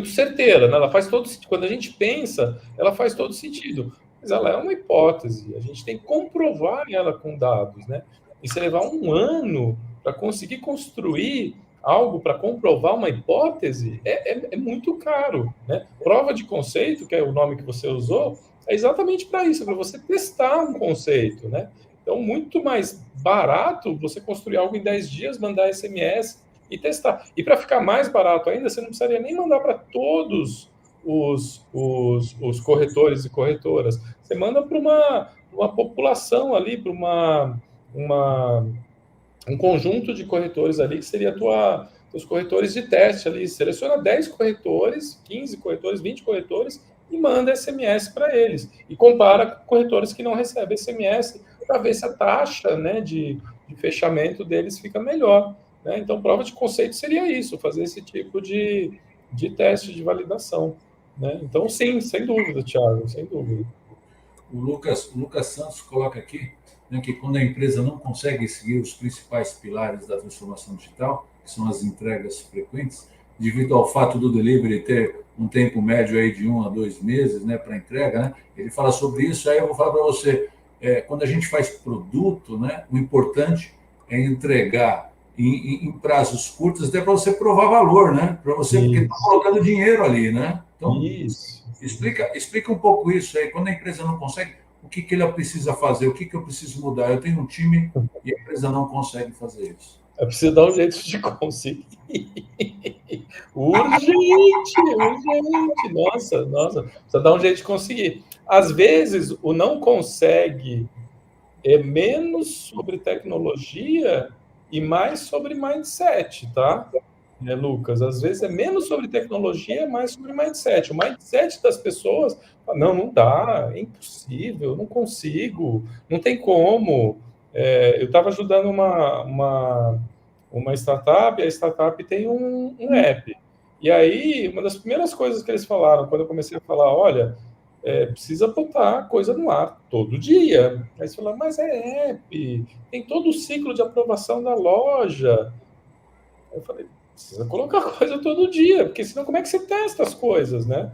certeira, né? Ela faz todo sentido. Quando a gente pensa, ela faz todo sentido. Mas ela é uma hipótese. A gente tem que comprovar ela com dados, né? E se levar um ano para conseguir construir algo para comprovar uma hipótese, é muito caro, né? Prova de conceito, que é o nome que você usou, é exatamente para isso, para você testar um conceito, né? Então, muito mais barato você construir algo em 10 dias, mandar SMS e testar. E para ficar mais barato ainda, você não precisaria nem mandar para todos os corretores e corretoras. Você manda para uma população ali, para um conjunto de corretores ali, que seria os corretores de teste ali. Seleciona 10 corretores, 15 corretores, 20 corretores e manda SMS para eles. E compara com corretores que não recebem SMS para ver se a taxa, né, de fechamento deles fica melhor. Né? Então, prova de conceito seria isso, fazer esse tipo de teste de validação. Né? Então, sim, sem dúvida, Thiago, sem dúvida. O Lucas Santos coloca aqui, né, que quando a empresa não consegue seguir os principais pilares da transformação digital, que são as entregas frequentes, devido ao fato do delivery ter um tempo médio aí de 1 a 2 meses, né, para entrega, né? Ele fala sobre isso. Aí eu vou falar para você, quando a gente faz produto, né, o importante é entregar em prazos curtos, até para você provar valor, né? Para você, porque está colocando dinheiro ali, né? Então, explica um pouco isso aí. Quando a empresa não consegue, o que ela precisa fazer? O que eu preciso mudar? Eu tenho um time e a empresa não consegue fazer isso. É preciso dar um jeito de conseguir. Urgente. Nossa. Precisa dar um jeito de conseguir. Às vezes, o não consegue é menos sobre tecnologia e mais sobre mindset, tá? Lucas, às vezes é menos sobre tecnologia, mais sobre mindset. O mindset das pessoas, não dá, é impossível, não consigo, não tem como. Eu estava ajudando uma startup, a startup tem um app. E aí, uma das primeiras coisas que eles falaram, quando eu comecei a falar, olha, precisa botar coisa no ar todo dia. Aí você fala, mas é app, tem todo o ciclo de aprovação da loja. Eu falei, precisa colocar coisa todo dia, porque senão como é que você testa as coisas, né?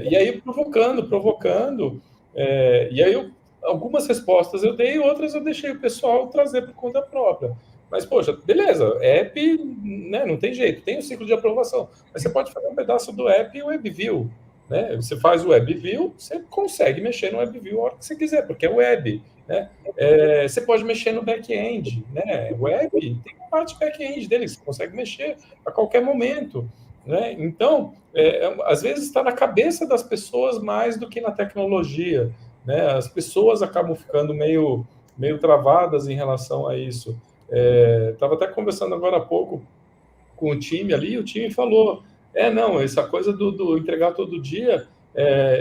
E aí provocando, e aí algumas respostas eu dei, outras eu deixei o pessoal trazer por conta própria. Mas, poxa, beleza, app, né, não tem jeito, tem o ciclo de aprovação, mas você pode fazer um pedaço do app e o WebView, né? Você faz o WebView, você consegue mexer no WebView a hora que você quiser, porque é web, né? Você pode mexer no back-end, né? Web tem uma parte back-end dele, você consegue mexer a qualquer momento, né? Então, às vezes está na cabeça das pessoas mais do que na tecnologia, né? As pessoas acabam ficando meio travadas em relação a isso. Estava até conversando agora há pouco com o time ali, e o time falou, não, essa coisa do entregar todo dia,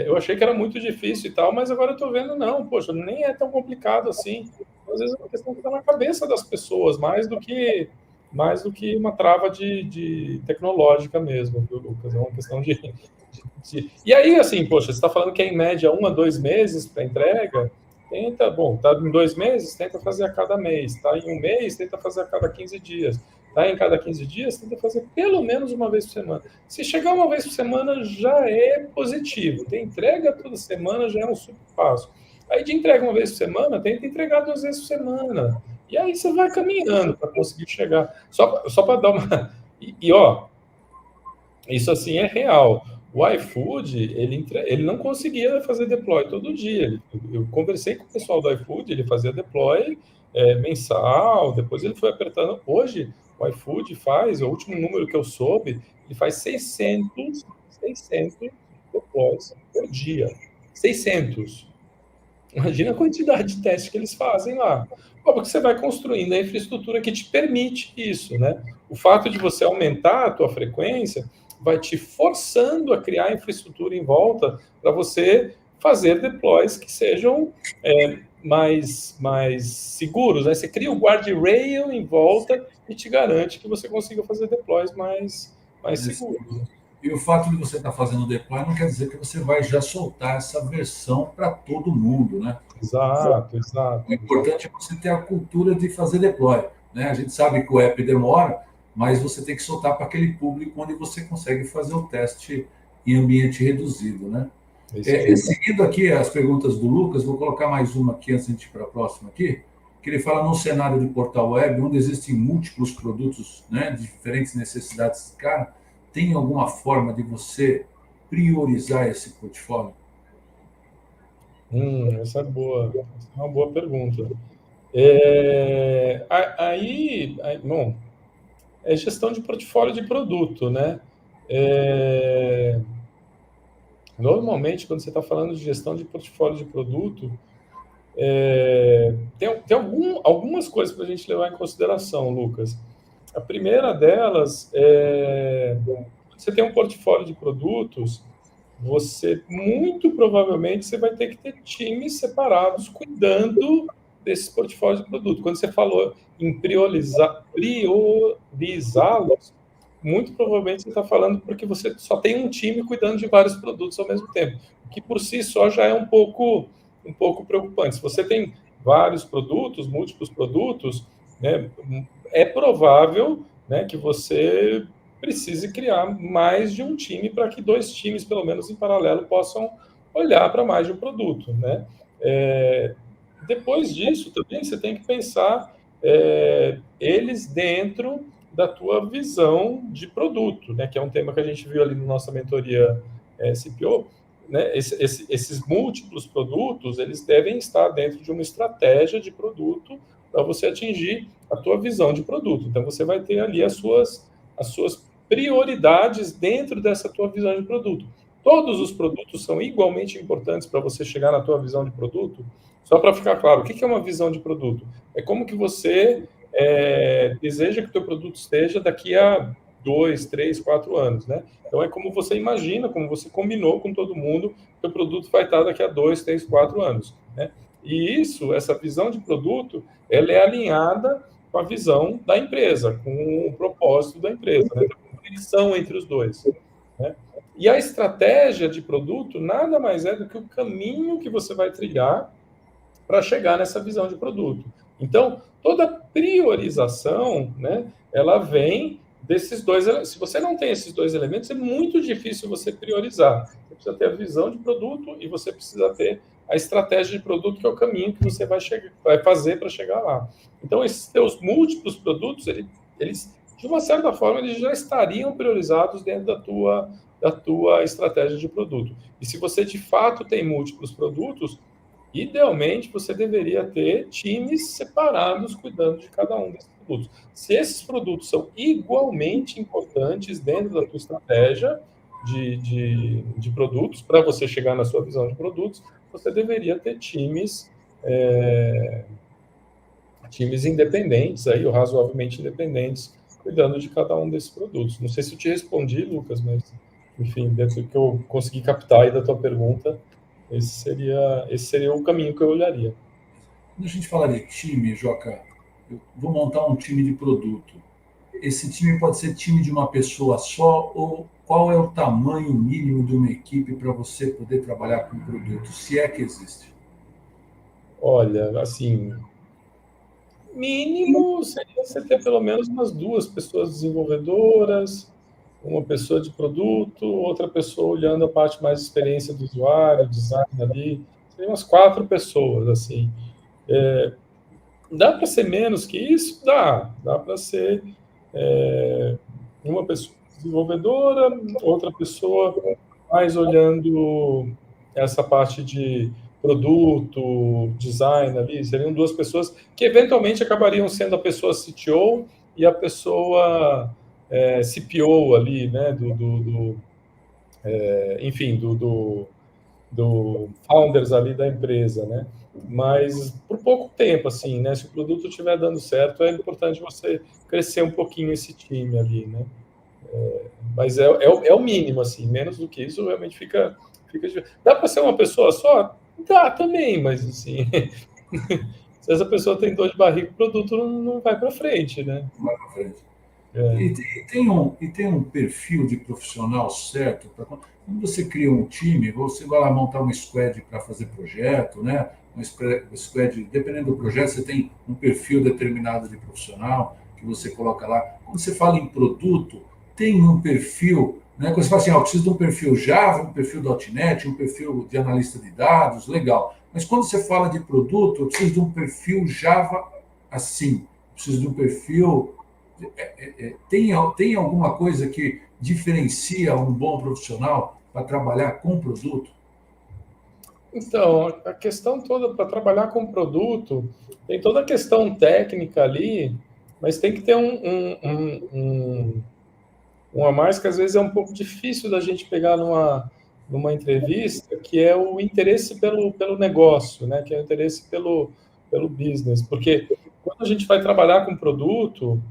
eu achei que era muito difícil e tal, mas agora eu estou vendo, não, poxa, nem é tão complicado assim. Às vezes é uma questão que está na cabeça das pessoas, mais do que uma trava de tecnológica mesmo, viu, Lucas? É uma questão de... E aí, assim, poxa, você está falando que é em média 1 a 2 meses para entrega, tenta, bom, tá em 2 meses, tenta fazer a cada mês, tá em um mês, tenta fazer a cada 15 dias. Tá em cada 15 dias, tenta fazer pelo menos uma vez por semana. Se chegar uma vez por semana, já é positivo. Tem entrega toda semana, já é um super passo. Aí de entrega uma vez por semana, tenta entregar 2 vezes por semana. E aí você vai caminhando para conseguir chegar. Só para dar uma... ó, isso assim é real. O iFood, ele não conseguia fazer deploy todo dia. Eu conversei com o pessoal do iFood, ele fazia deploy mensal, depois ele foi apertando. Hoje, O iFood faz, o último número que eu soube, ele faz 600 deploys por dia. 600. Imagina a quantidade de testes que eles fazem lá. Porque você vai construindo a infraestrutura que te permite isso, né? O fato de você aumentar a tua frequência vai te forçando a criar infraestrutura em volta para você fazer deploys que sejam mais seguros, né? Você cria o guardrail em volta e te garante que você consiga fazer deploys mais seguros. E o fato de você estar fazendo o deploy não quer dizer que você vai já soltar essa versão para todo mundo, né? Exato. O importante é você ter a cultura de fazer deploy, né? A gente sabe que o app demora, mas você tem que soltar para aquele público onde você consegue fazer o teste em ambiente reduzido, né? Seguindo aqui as perguntas do Lucas, vou colocar mais uma aqui antes de a gente ir para a próxima aqui, que ele fala num cenário de portal web, onde existem múltiplos produtos, né, de diferentes necessidades. Cara, tem alguma forma de você priorizar esse portfólio? Essa é boa. Essa é uma boa pergunta. Bom, é gestão de portfólio de produto, né? Normalmente, quando você está falando de gestão de portfólio de produto, tem algumas coisas para a gente levar em consideração, Lucas. A primeira delas é, você tem um portfólio de produtos, você muito provavelmente você vai ter que ter times separados cuidando desse portfólio de produto. Quando você falou em priorizá-los, muito provavelmente você está falando porque você só tem um time cuidando de vários produtos ao mesmo tempo, o que por si só já é um pouco preocupante. Se você tem vários produtos, múltiplos produtos, né, é provável, né, que você precise criar mais de um time para que dois times, pelo menos em paralelo, possam olhar para mais de um produto, né? Depois disso, também você tem que pensar eles dentro da tua visão de produto, né? Que é um tema que a gente viu ali na nossa mentoria CPO. Né? Esses múltiplos produtos, eles devem estar dentro de uma estratégia de produto para você atingir a tua visão de produto. Então, você vai ter ali as suas prioridades dentro dessa tua visão de produto. Todos os produtos são igualmente importantes para você chegar na tua visão de produto. Só para ficar claro, o que é uma visão de produto? É como que você deseja que o teu produto esteja daqui a 2, 3, 4 anos, né? Então, é como você imagina, como você combinou com todo mundo, que o produto vai estar daqui a 2, 3, 4 anos, né? E essa visão de produto, ela é alinhada com a visão da empresa, com o propósito da empresa, né? Então, competição entre os dois, né? E a estratégia de produto nada mais é do que o caminho que você vai trilhar para chegar nessa visão de produto. Então, toda priorização, né, ela vem desses dois. Se você não tem esses dois elementos, é muito difícil você priorizar. Você precisa ter a visão de produto e você precisa ter a estratégia de produto, que é o caminho que você vai fazer para chegar lá. Então, esses teus múltiplos produtos, eles, de uma certa forma, eles já estariam priorizados dentro da tua estratégia de produto. E se você, de fato, tem múltiplos produtos, idealmente, você deveria ter times separados cuidando de cada um desses produtos. Se esses produtos são igualmente importantes dentro da tua estratégia de produtos, para você chegar na sua visão de produtos, você deveria ter times independentes, aí, ou razoavelmente independentes, cuidando de cada um desses produtos. Não sei se eu te respondi, Lucas, mas, enfim, dentro do que eu consegui captar aí da tua pergunta, esse seria o caminho que eu olharia. Quando a gente fala de time, Joca, eu vou montar um time de produto. Esse time pode ser time de uma pessoa só, ou qual é o tamanho mínimo de uma equipe para você poder trabalhar com produto, se é que existe? Olha, assim, mínimo seria você ter pelo menos umas 2 pessoas desenvolvedoras, uma pessoa de produto, outra pessoa olhando a parte mais de experiência do usuário, design ali, seriam umas 4 pessoas, assim. Dá para ser menos que isso? Dá para ser uma pessoa desenvolvedora, outra pessoa mais olhando essa parte de produto, design ali, seriam 2 pessoas que eventualmente acabariam sendo a pessoa CTO e a pessoa CPO ali, né, enfim, do founders ali da empresa, né? Mas por pouco tempo, assim, né? Se o produto estiver dando certo, é importante você crescer um pouquinho esse time ali, né? Mas é o mínimo, assim, menos do que isso realmente fica difícil. Dá para ser uma pessoa só? Dá também, mas assim, se essa pessoa tem dor de barriga, o produto não vai para frente, né? Vai para frente. É. E tem um perfil de profissional certo para quando você cria um time, você vai lá montar uma squad para fazer projeto, né? Uma squad, dependendo do projeto, você tem um perfil determinado de profissional que você coloca lá. Quando você fala em produto, tem um perfil, né? Quando você fala assim, eu preciso de um perfil Java, um perfil .NET, um perfil de analista de dados, legal. Mas quando você fala de produto, eu preciso de um perfil Java assim, eu preciso de um perfil tem alguma coisa que diferencia um bom profissional para trabalhar com produto? Então, a questão toda para trabalhar com produto, tem toda a questão técnica ali, mas tem que ter um a mais que às vezes é um pouco difícil da gente pegar numa entrevista, que é o interesse pelo negócio, né? Que é o interesse pelo business. Porque quando a gente vai trabalhar com produto,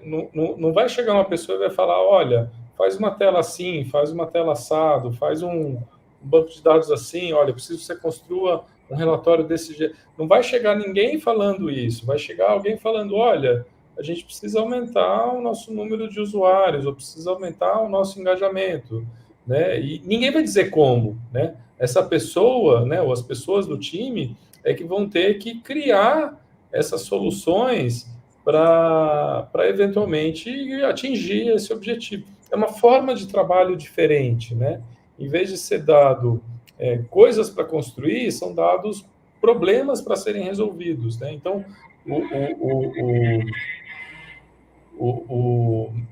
não vai chegar uma pessoa e vai falar, olha, faz uma tela assim, faz uma tela assado, faz um banco de dados assim, olha, preciso que você construa um relatório desse jeito. Não vai chegar ninguém falando isso, vai chegar alguém falando, olha, a gente precisa aumentar o nosso número de usuários, ou precisa aumentar o nosso engajamento, né? E ninguém vai dizer como, né? Essa pessoa, né, ou as pessoas do time, é que vão ter que criar essas soluções para eventualmente atingir esse objetivo. É uma forma de trabalho diferente, né? Em vez de ser dado coisas para construir, são dados problemas para serem resolvidos, né? Então,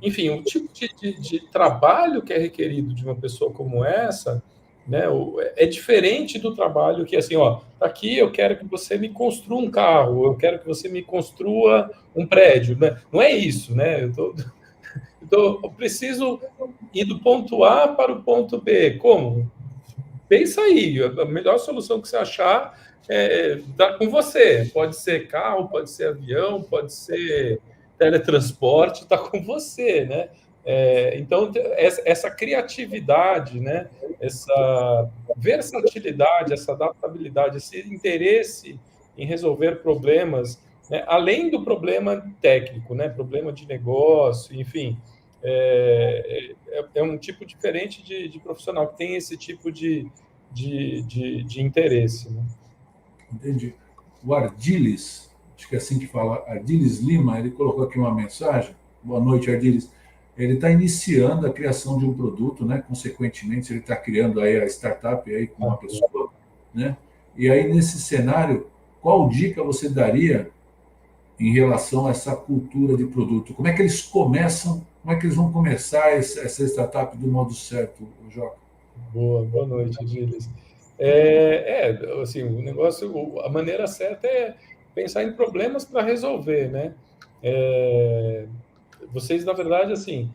enfim, o tipo de trabalho que é requerido de uma pessoa como essa, né, é diferente do trabalho que, assim, ó, tá aqui, eu quero que você me construa um carro, eu quero que você me construa um prédio, né? Não é isso, né? Eu preciso ir do ponto A para o ponto B. Como? Pensa aí, a melhor solução que você achar tá com você. Pode ser carro, pode ser avião, pode ser teletransporte, está com você, né? Então, essa criatividade, né? Essa versatilidade, essa adaptabilidade, esse interesse em resolver problemas, né? Além do problema técnico, né? Problema de negócio, enfim, é um tipo diferente de profissional que tem esse tipo de interesse. Né? Entendi. O Ardiles, acho que é assim que fala, Ardiles Lima, ele colocou aqui uma mensagem. Boa noite, Ardiles. Ele está iniciando a criação de um produto, né? Consequentemente, ele está criando aí a startup aí com uma pessoa, né? E aí, nesse cenário, qual dica você daria em relação a essa cultura de produto? Como é que eles começam, como é que eles vão começar essa startup do modo certo, Joca? Boa noite, Gilles. Assim, o negócio, a maneira certa é pensar em problemas para resolver, né? Vocês, na verdade, assim,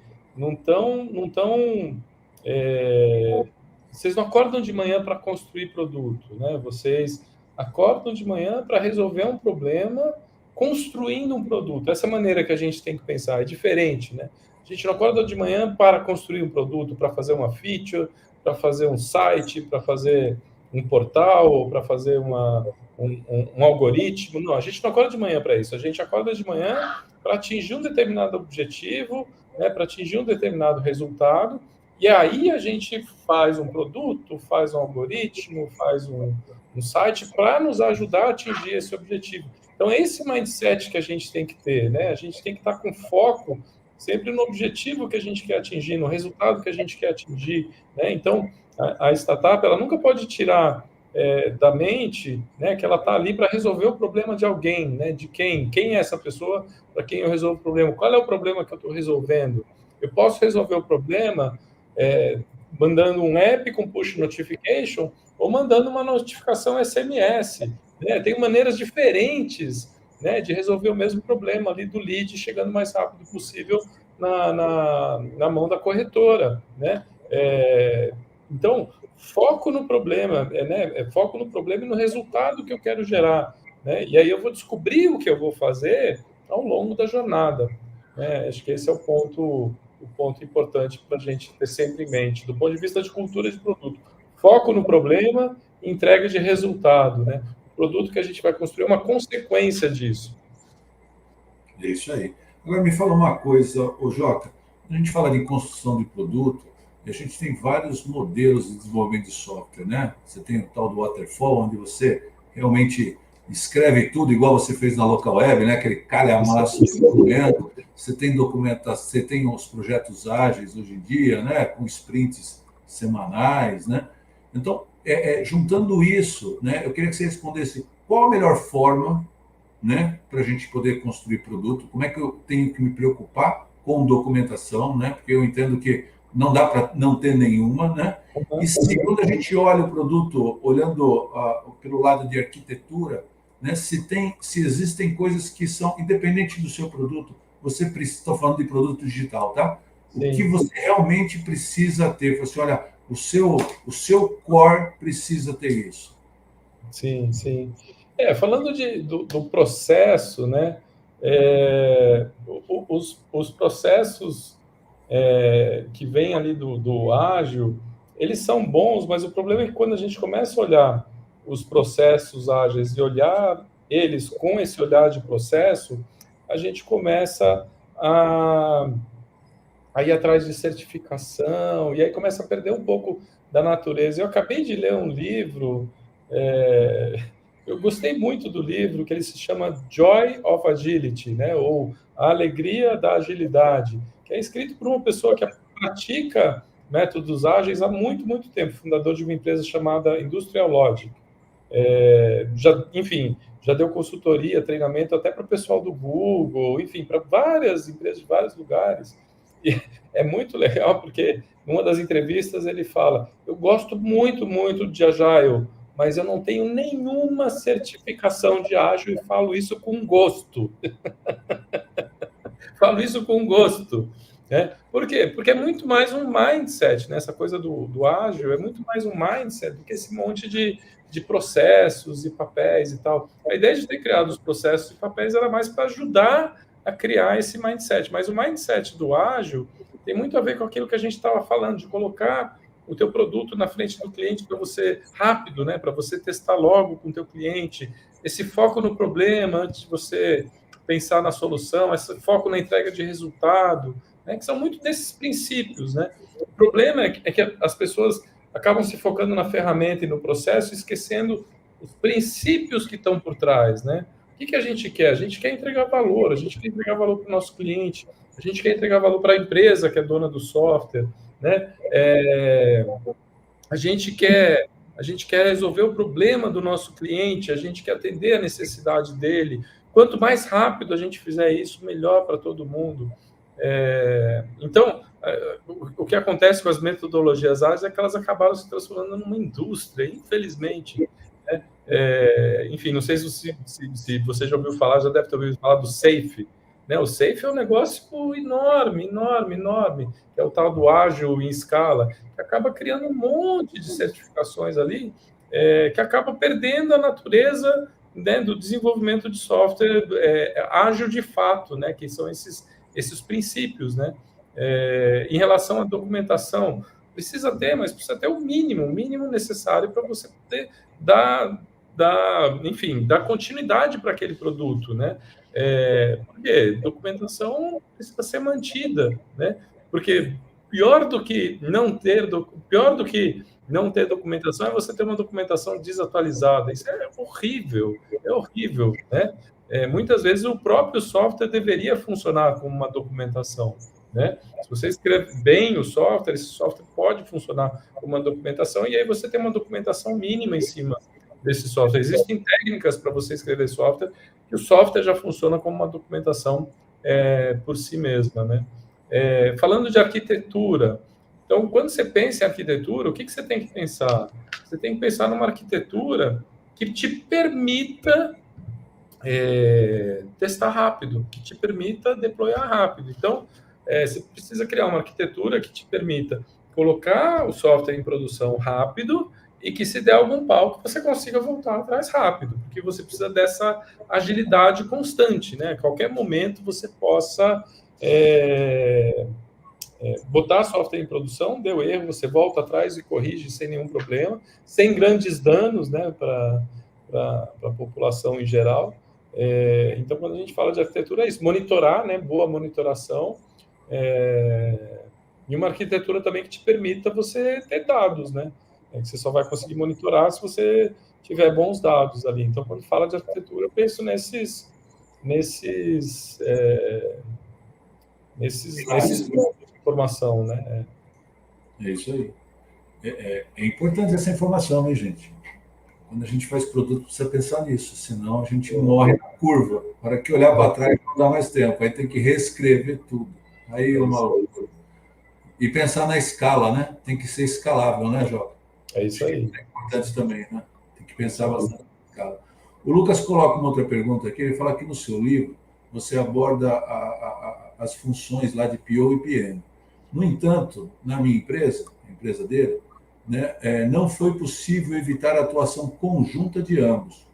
vocês não acordam de manhã para construir produto, né? Vocês acordam de manhã para resolver um problema construindo um produto. Essa é a maneira que a gente tem que pensar, é diferente, né? A gente não acorda de manhã para construir um produto, para fazer uma feature, para fazer um site, para fazer um portal, ou para fazer um algoritmo. Não, a gente não acorda de manhã para isso. A gente acorda de manhã para atingir um determinado objetivo, né, para atingir um determinado resultado, e aí a gente faz um produto, faz um algoritmo, faz um site para nos ajudar a atingir esse objetivo. Então, é esse mindset que a gente tem que ter, né? A gente tem que estar com foco sempre no objetivo que a gente quer atingir, no resultado que a gente quer atingir, né? Então, a startup, ela nunca pode tirar da mente, né, que ela está ali para resolver o problema de alguém, né, de quem é essa pessoa para quem eu resolvo o problema, qual é o problema que eu estou resolvendo. Eu posso resolver o problema mandando um app com push notification ou mandando uma notificação SMS, né? Tem maneiras diferentes né, de resolver o mesmo problema ali do lead, chegando o mais rápido possível na mão da corretora, né? Então, foco no problema, né? Foco no problema e no resultado que eu quero gerar, né? E aí eu vou descobrir o que eu vou fazer ao longo da jornada, né? Acho que esse é o ponto importante para a gente ter sempre em mente, do ponto de vista de cultura de produto. Foco no problema, entrega de resultado, né? O produto que a gente vai construir é uma consequência disso. É isso aí. Agora me fala uma coisa, ô Joca, a gente fala de construção de produto, e a gente tem vários modelos de desenvolvimento de software, né? Você tem o tal do waterfall, onde você realmente escreve tudo igual você fez na local web, né? Aquele calhamaço de documento. Você tem documentação, você tem os projetos ágeis hoje em dia, né? Com sprints semanais, né? Então, juntando isso, né? Eu queria que você respondesse qual a melhor forma, né, para a gente poder construir produto, como é que eu tenho que me preocupar com documentação, né, porque eu entendo que não dá para não ter nenhuma, né, e se quando a gente olha o produto, olhando pelo lado de arquitetura, né, se existem coisas que são, independente do seu produto, você precisa, estou falando de produto digital, tá? Sim. O que você realmente precisa ter, você olha, o seu core precisa ter isso. Sim, sim. Falando do processo, né? Os processos que vêm ali do ágil, eles são bons, mas o problema é que quando a gente começa a olhar os processos ágeis e olhar eles com esse olhar de processo, a gente começa a ir atrás de certificação, e aí começa a perder um pouco da natureza. Eu acabei de ler um livro, eu gostei muito do livro, que ele se chama Joy of Agility, né? Ou A Alegria da Agilidade, que é escrito por uma pessoa que pratica métodos ágeis há muito, muito tempo, fundador de uma empresa chamada Industrial Logic. Enfim, já deu consultoria, treinamento até para o pessoal do Google, enfim, para várias empresas de vários lugares. E é muito legal, porque numa das entrevistas ele fala: eu gosto muito, muito de Agile, mas eu não tenho nenhuma certificação de ágil e falo isso com gosto. Falo isso com gosto. Né? Por quê? Porque é muito mais um mindset, né? Essa coisa do ágil é muito mais um mindset do que esse monte de processos e papéis e tal. A ideia de ter criado os processos e papéis era mais para ajudar a criar esse mindset. Mas o mindset do ágil tem muito a ver com aquilo que a gente estava falando, de colocar o teu produto na frente do cliente para você, rápido, né? Para você testar logo com o teu cliente. Esse foco no problema antes de você pensar na solução, esse foco na entrega de resultado, né? Que são muito desses princípios, né? O problema é que as pessoas acabam se focando na ferramenta e no processo, esquecendo os princípios que estão por trás, né? O que a gente quer? A gente quer entregar valor, a gente quer entregar valor para o nosso cliente, a gente quer entregar valor para a empresa que é dona do software, né? A gente quer resolver o problema do nosso cliente, a gente quer atender a necessidade dele. Quanto mais rápido a gente fizer isso, melhor para todo mundo. Então, o que acontece com as metodologias ágeis é que elas acabaram se transformando numa indústria, infelizmente. Né? Enfim, não sei se você já ouviu falar, já deve ter ouvido falar do SAFe. Né? O SAFe é um negócio enorme, enorme, enorme, que é o tal do ágil em escala, que acaba criando um monte de certificações ali, que acaba perdendo a natureza, né, do desenvolvimento de software ágil de fato, né, que são esses princípios, né? Em relação à documentação, precisa ter, mas precisa ter o mínimo necessário para você poder dar continuidade para aquele produto, né? Porque documentação precisa ser mantida, né? Porque pior do que não ter documentação é você ter uma documentação desatualizada. Isso é horrível, né? Muitas vezes o próprio software deveria funcionar como uma documentação, né? Se você escreve bem o software, esse software pode funcionar como uma documentação, e aí você tem uma documentação mínima em cima desse software. Existem técnicas para você escrever software, que o software já funciona como uma documentação por si mesma, né? Falando de arquitetura, então, quando você pensa em arquitetura, o que você tem que pensar? Você tem que pensar numa arquitetura que te permita testar rápido, que te permita deployar rápido. Então, você precisa criar uma arquitetura que te permita colocar o software em produção rápido e que, se der algum pau, que você consiga voltar atrás rápido, porque você precisa dessa agilidade constante, né? A qualquer momento você possa botar software em produção, deu erro, você volta atrás e corrige sem nenhum problema, sem grandes danos, né, para a população em geral. Então, quando a gente fala de arquitetura, é isso, monitorar, né, boa monitoração, e uma arquitetura também que te permita você ter dados, né, que você só vai conseguir monitorar se você tiver bons dados ali. Então, quando fala de arquitetura, eu penso nesses pontos de informação, né? É isso aí. É importante essa informação, hein, gente? Quando a gente faz produto, precisa pensar nisso, senão a gente morre na curva. Para que olhar para trás não dá mais tempo, aí tem que reescrever tudo. Aí é uma loucura. E pensar na escala, né? Tem que ser escalável, né, Joca? É isso aí. É importante também, né? Tem que pensar bastante na escala. O Lucas coloca uma outra pergunta aqui, ele fala que no seu livro você aborda as funções lá de PO e PM. No entanto, na minha empresa, a empresa dele, né, não foi possível evitar a atuação conjunta de ambos.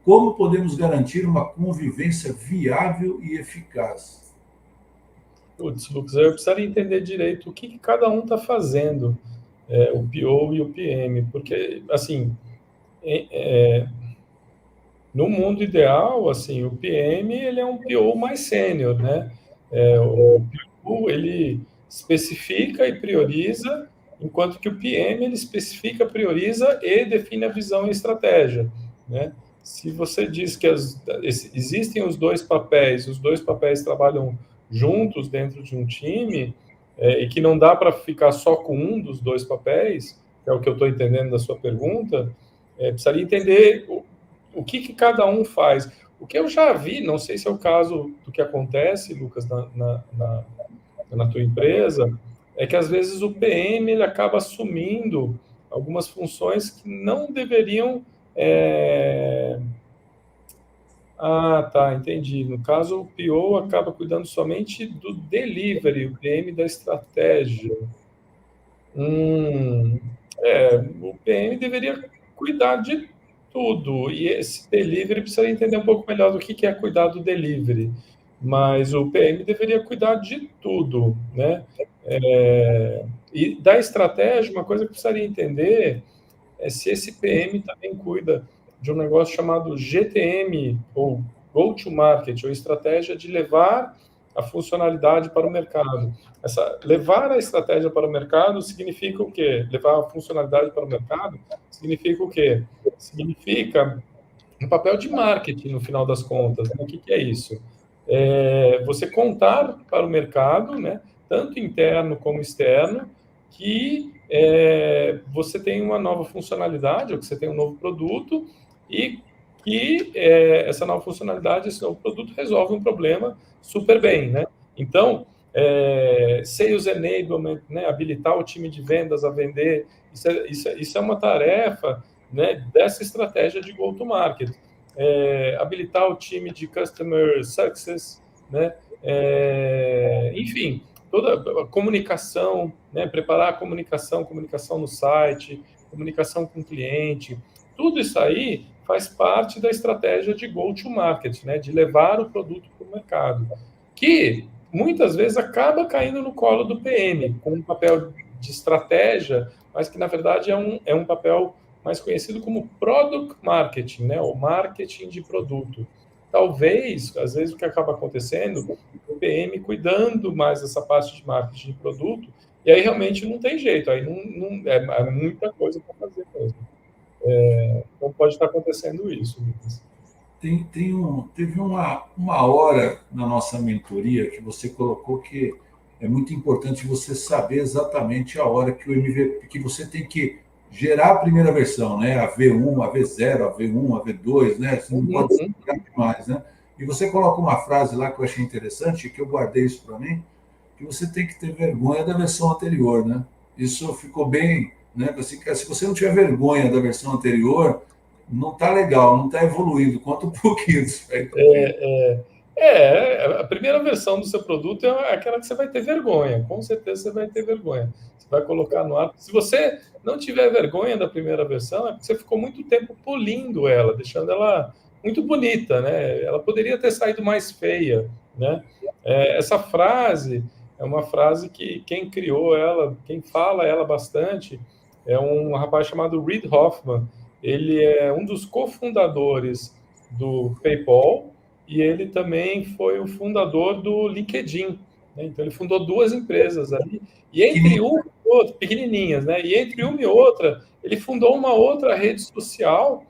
Como podemos garantir uma convivência viável e eficaz? Putz, Lucas, eu precisaria entender direito o que cada um está fazendo, o PO e o PM, porque, assim, no mundo ideal, assim, o PM ele é um PO mais sênior, né? O PO ele especifica e prioriza, enquanto que o PM ele especifica, prioriza e define a visão e estratégia, né? Se você diz que existem os dois papéis trabalham juntos dentro de um time, e que não dá para ficar só com um dos dois papéis, que é o que eu estou entendendo da sua pergunta, precisaria entender o que cada um faz. O que eu já vi, não sei se é o caso do que acontece, Lucas, na tua empresa, é que às vezes o PM ele acaba assumindo algumas funções que não deveriam. Ah, tá, entendi. No caso, o PO acaba cuidando somente do delivery, o PM da estratégia. O PM deveria cuidar de tudo, e esse delivery precisa entender um pouco melhor do que é cuidar do delivery, mas o PM deveria cuidar de tudo, né? E da estratégia, uma coisa que precisaria entender é se esse PM também cuida de um negócio chamado GTM, ou Go-to-Market, ou estratégia de levar a funcionalidade para o mercado. Levar a estratégia para o mercado significa o quê? Levar a funcionalidade para o mercado significa o quê? Significa um papel de marketing, no final das contas. Né? O que é isso? Você contar para o mercado, né, tanto interno como externo, que você tem uma nova funcionalidade, ou que você tem um novo produto, e que essa nova funcionalidade, esse novo produto resolve um problema super bem, né? Então, Sales Enablement, né, habilitar o time de vendas a vender, isso é uma tarefa, né, dessa estratégia de go-to-market. Habilitar o time de Customer Success, né? Enfim, toda a comunicação, né, preparar a comunicação no site, comunicação com o cliente, tudo isso aí faz parte da estratégia de go-to-market, né, de levar o produto para o mercado, que muitas vezes acaba caindo no colo do PM, com um papel de estratégia, mas que na verdade é um papel mais conhecido como product marketing, né, ou marketing de produto. Talvez, às vezes, o que acaba acontecendo, o PM cuidando mais dessa parte de marketing de produto, e aí realmente não tem jeito, aí não é muita coisa para fazer mesmo. Então pode estar acontecendo isso, Lucas. Teve uma hora na nossa mentoria que você colocou que é muito importante você saber exatamente a hora que o MVP, que você tem que gerar a primeira versão, né? A V1, a V0, a V1, a V2, né? Você não pode explicar demais, né? E você coloca uma frase lá que eu achei interessante, que eu guardei isso para mim, que você tem que ter vergonha da versão anterior, né? Isso ficou bem, né? Se você não tiver vergonha da versão anterior, não está legal, não está evoluindo. Conta um pouquinho disso aí. A primeira versão do seu produto é aquela que você vai ter vergonha, com certeza você vai ter vergonha. Você vai colocar no ar. Se você não tiver vergonha da primeira versão, é porque você ficou muito tempo polindo ela, deixando ela muito bonita, né? Ela poderia ter saído mais feia, né? Essa frase é uma frase que quem criou ela, quem fala ela bastante, é um rapaz chamado Reid Hoffman. Ele é um dos cofundadores do PayPal, e ele também foi o fundador do LinkedIn, né? Então, ele fundou 2 empresas ali, e entre uma e outra, pequenininhas, né? E entre uma e outra, ele fundou uma outra rede social,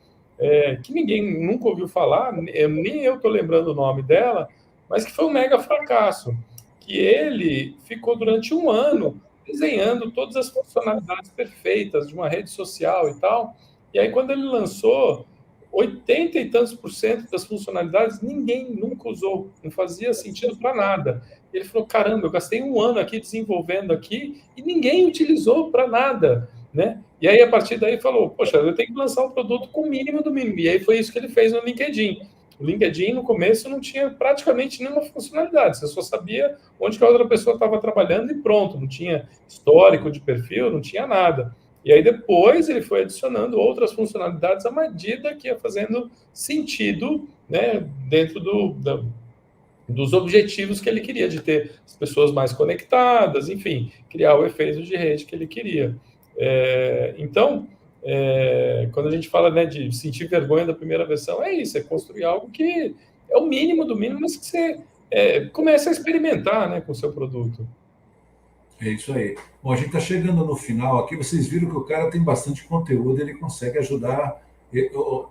que ninguém nunca ouviu falar, nem eu estou lembrando o nome dela, mas que foi um mega fracasso, que ele ficou durante 1 ano desenhando todas as funcionalidades perfeitas de uma rede social e tal, e aí quando ele lançou, 80 e tantos por cento das funcionalidades ninguém nunca usou, não fazia sentido para nada. Ele falou, caramba, eu gastei 1 ano aqui desenvolvendo aqui e ninguém utilizou para nada, né? E aí, a partir daí, falou, poxa, eu tenho que lançar um produto com o mínimo do mínimo. E aí foi isso que ele fez no LinkedIn. O LinkedIn, no começo, não tinha praticamente nenhuma funcionalidade. Você só sabia onde que a outra pessoa estava trabalhando e pronto. Não tinha histórico de perfil, não tinha nada. E aí depois ele foi adicionando outras funcionalidades à medida que ia fazendo sentido, né, dentro dos objetivos que ele queria, de ter as pessoas mais conectadas, enfim, criar o efeito de rede que ele queria. Então, quando a gente fala, né, de sentir vergonha da primeira versão, é isso, é construir algo que é o mínimo do mínimo, mas que você comece a experimentar, né, com o seu produto. É isso aí. Bom, a gente está chegando no final aqui. Vocês viram que o cara tem bastante conteúdo, ele consegue ajudar.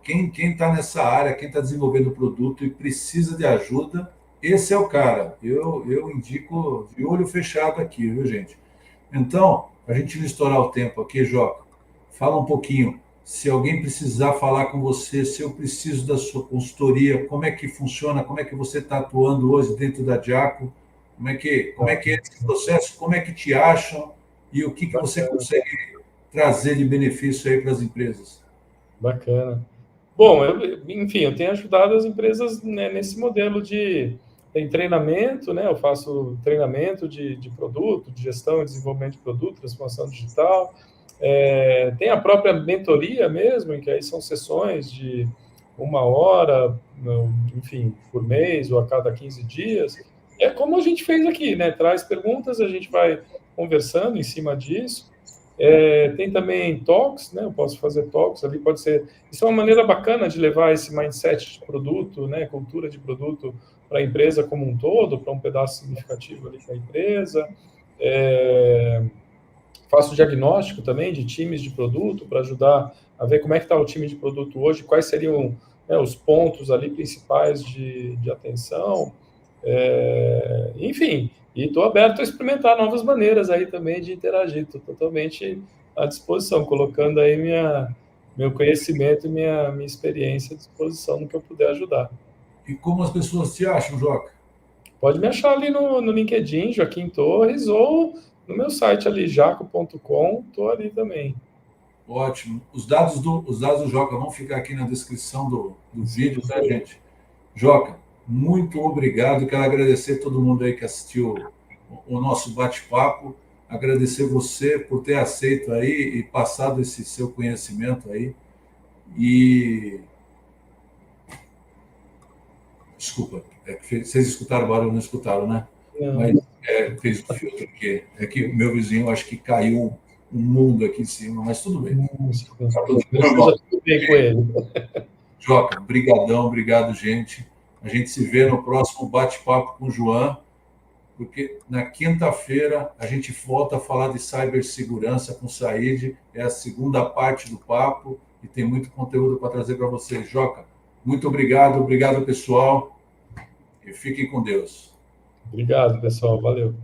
Quem está nessa área, quem está desenvolvendo o produto e precisa de ajuda, esse é o cara. Eu indico de olho fechado aqui, viu, gente? Então, para a gente não estourar o tempo aqui, Joca, fala um pouquinho. Se alguém precisar falar com você, se eu preciso da sua consultoria, como é que funciona, como é que você está atuando hoje dentro da Diaco, como é que é esse processo, como é que te acham e o que você consegue trazer de benefício aí para as empresas? Bacana. Bom, enfim, eu tenho ajudado as empresas, né, nesse modelo tem treinamento, né? Eu faço treinamento de produto, de gestão e desenvolvimento de produto, transformação digital. Tem a própria mentoria mesmo, em que aí são sessões de 1 hora, enfim, por mês ou a cada 15 dias. É como a gente fez aqui, né? Traz perguntas, a gente vai conversando em cima disso. Tem também talks, né? Eu posso fazer talks ali, pode ser. Isso é uma maneira bacana de levar esse mindset de produto, né? Cultura de produto para a empresa como um todo, para um pedaço significativo ali da empresa. Faço diagnóstico também de times de produto para ajudar a ver como é que está o time de produto hoje, quais seriam, né, os pontos ali principais de atenção. Enfim, e estou aberto a experimentar novas maneiras aí também de interagir. Estou totalmente à disposição, colocando aí meu conhecimento e minha experiência à disposição no que eu puder ajudar. E como as pessoas te acham, Joca? Pode me achar ali no LinkedIn, Joaquim Torres, ou no meu site ali, jaco.com, estou ali também. Ótimo. Os dados do Joca vão ficar aqui na descrição do vídeo, tá, gente? Joca, muito obrigado. Quero agradecer a todo mundo aí que assistiu o nosso bate-papo. Agradecer você por ter aceito aí e passado esse seu conhecimento aí. E desculpa, vocês escutaram o barulho, não escutaram, né? Não. Mas fez o filtro aqui. É que o meu vizinho, acho que caiu um mundo aqui em cima, mas tudo bem. Tá tudo bem com ele. Joca, brigadão, obrigado, gente. A gente se vê no próximo bate-papo com o João, porque na quinta-feira a gente volta a falar de cibersegurança com o Said. É a segunda parte do papo e tem muito conteúdo para trazer para vocês. Joca, muito obrigado, pessoal, e fiquem com Deus. Obrigado, pessoal, valeu.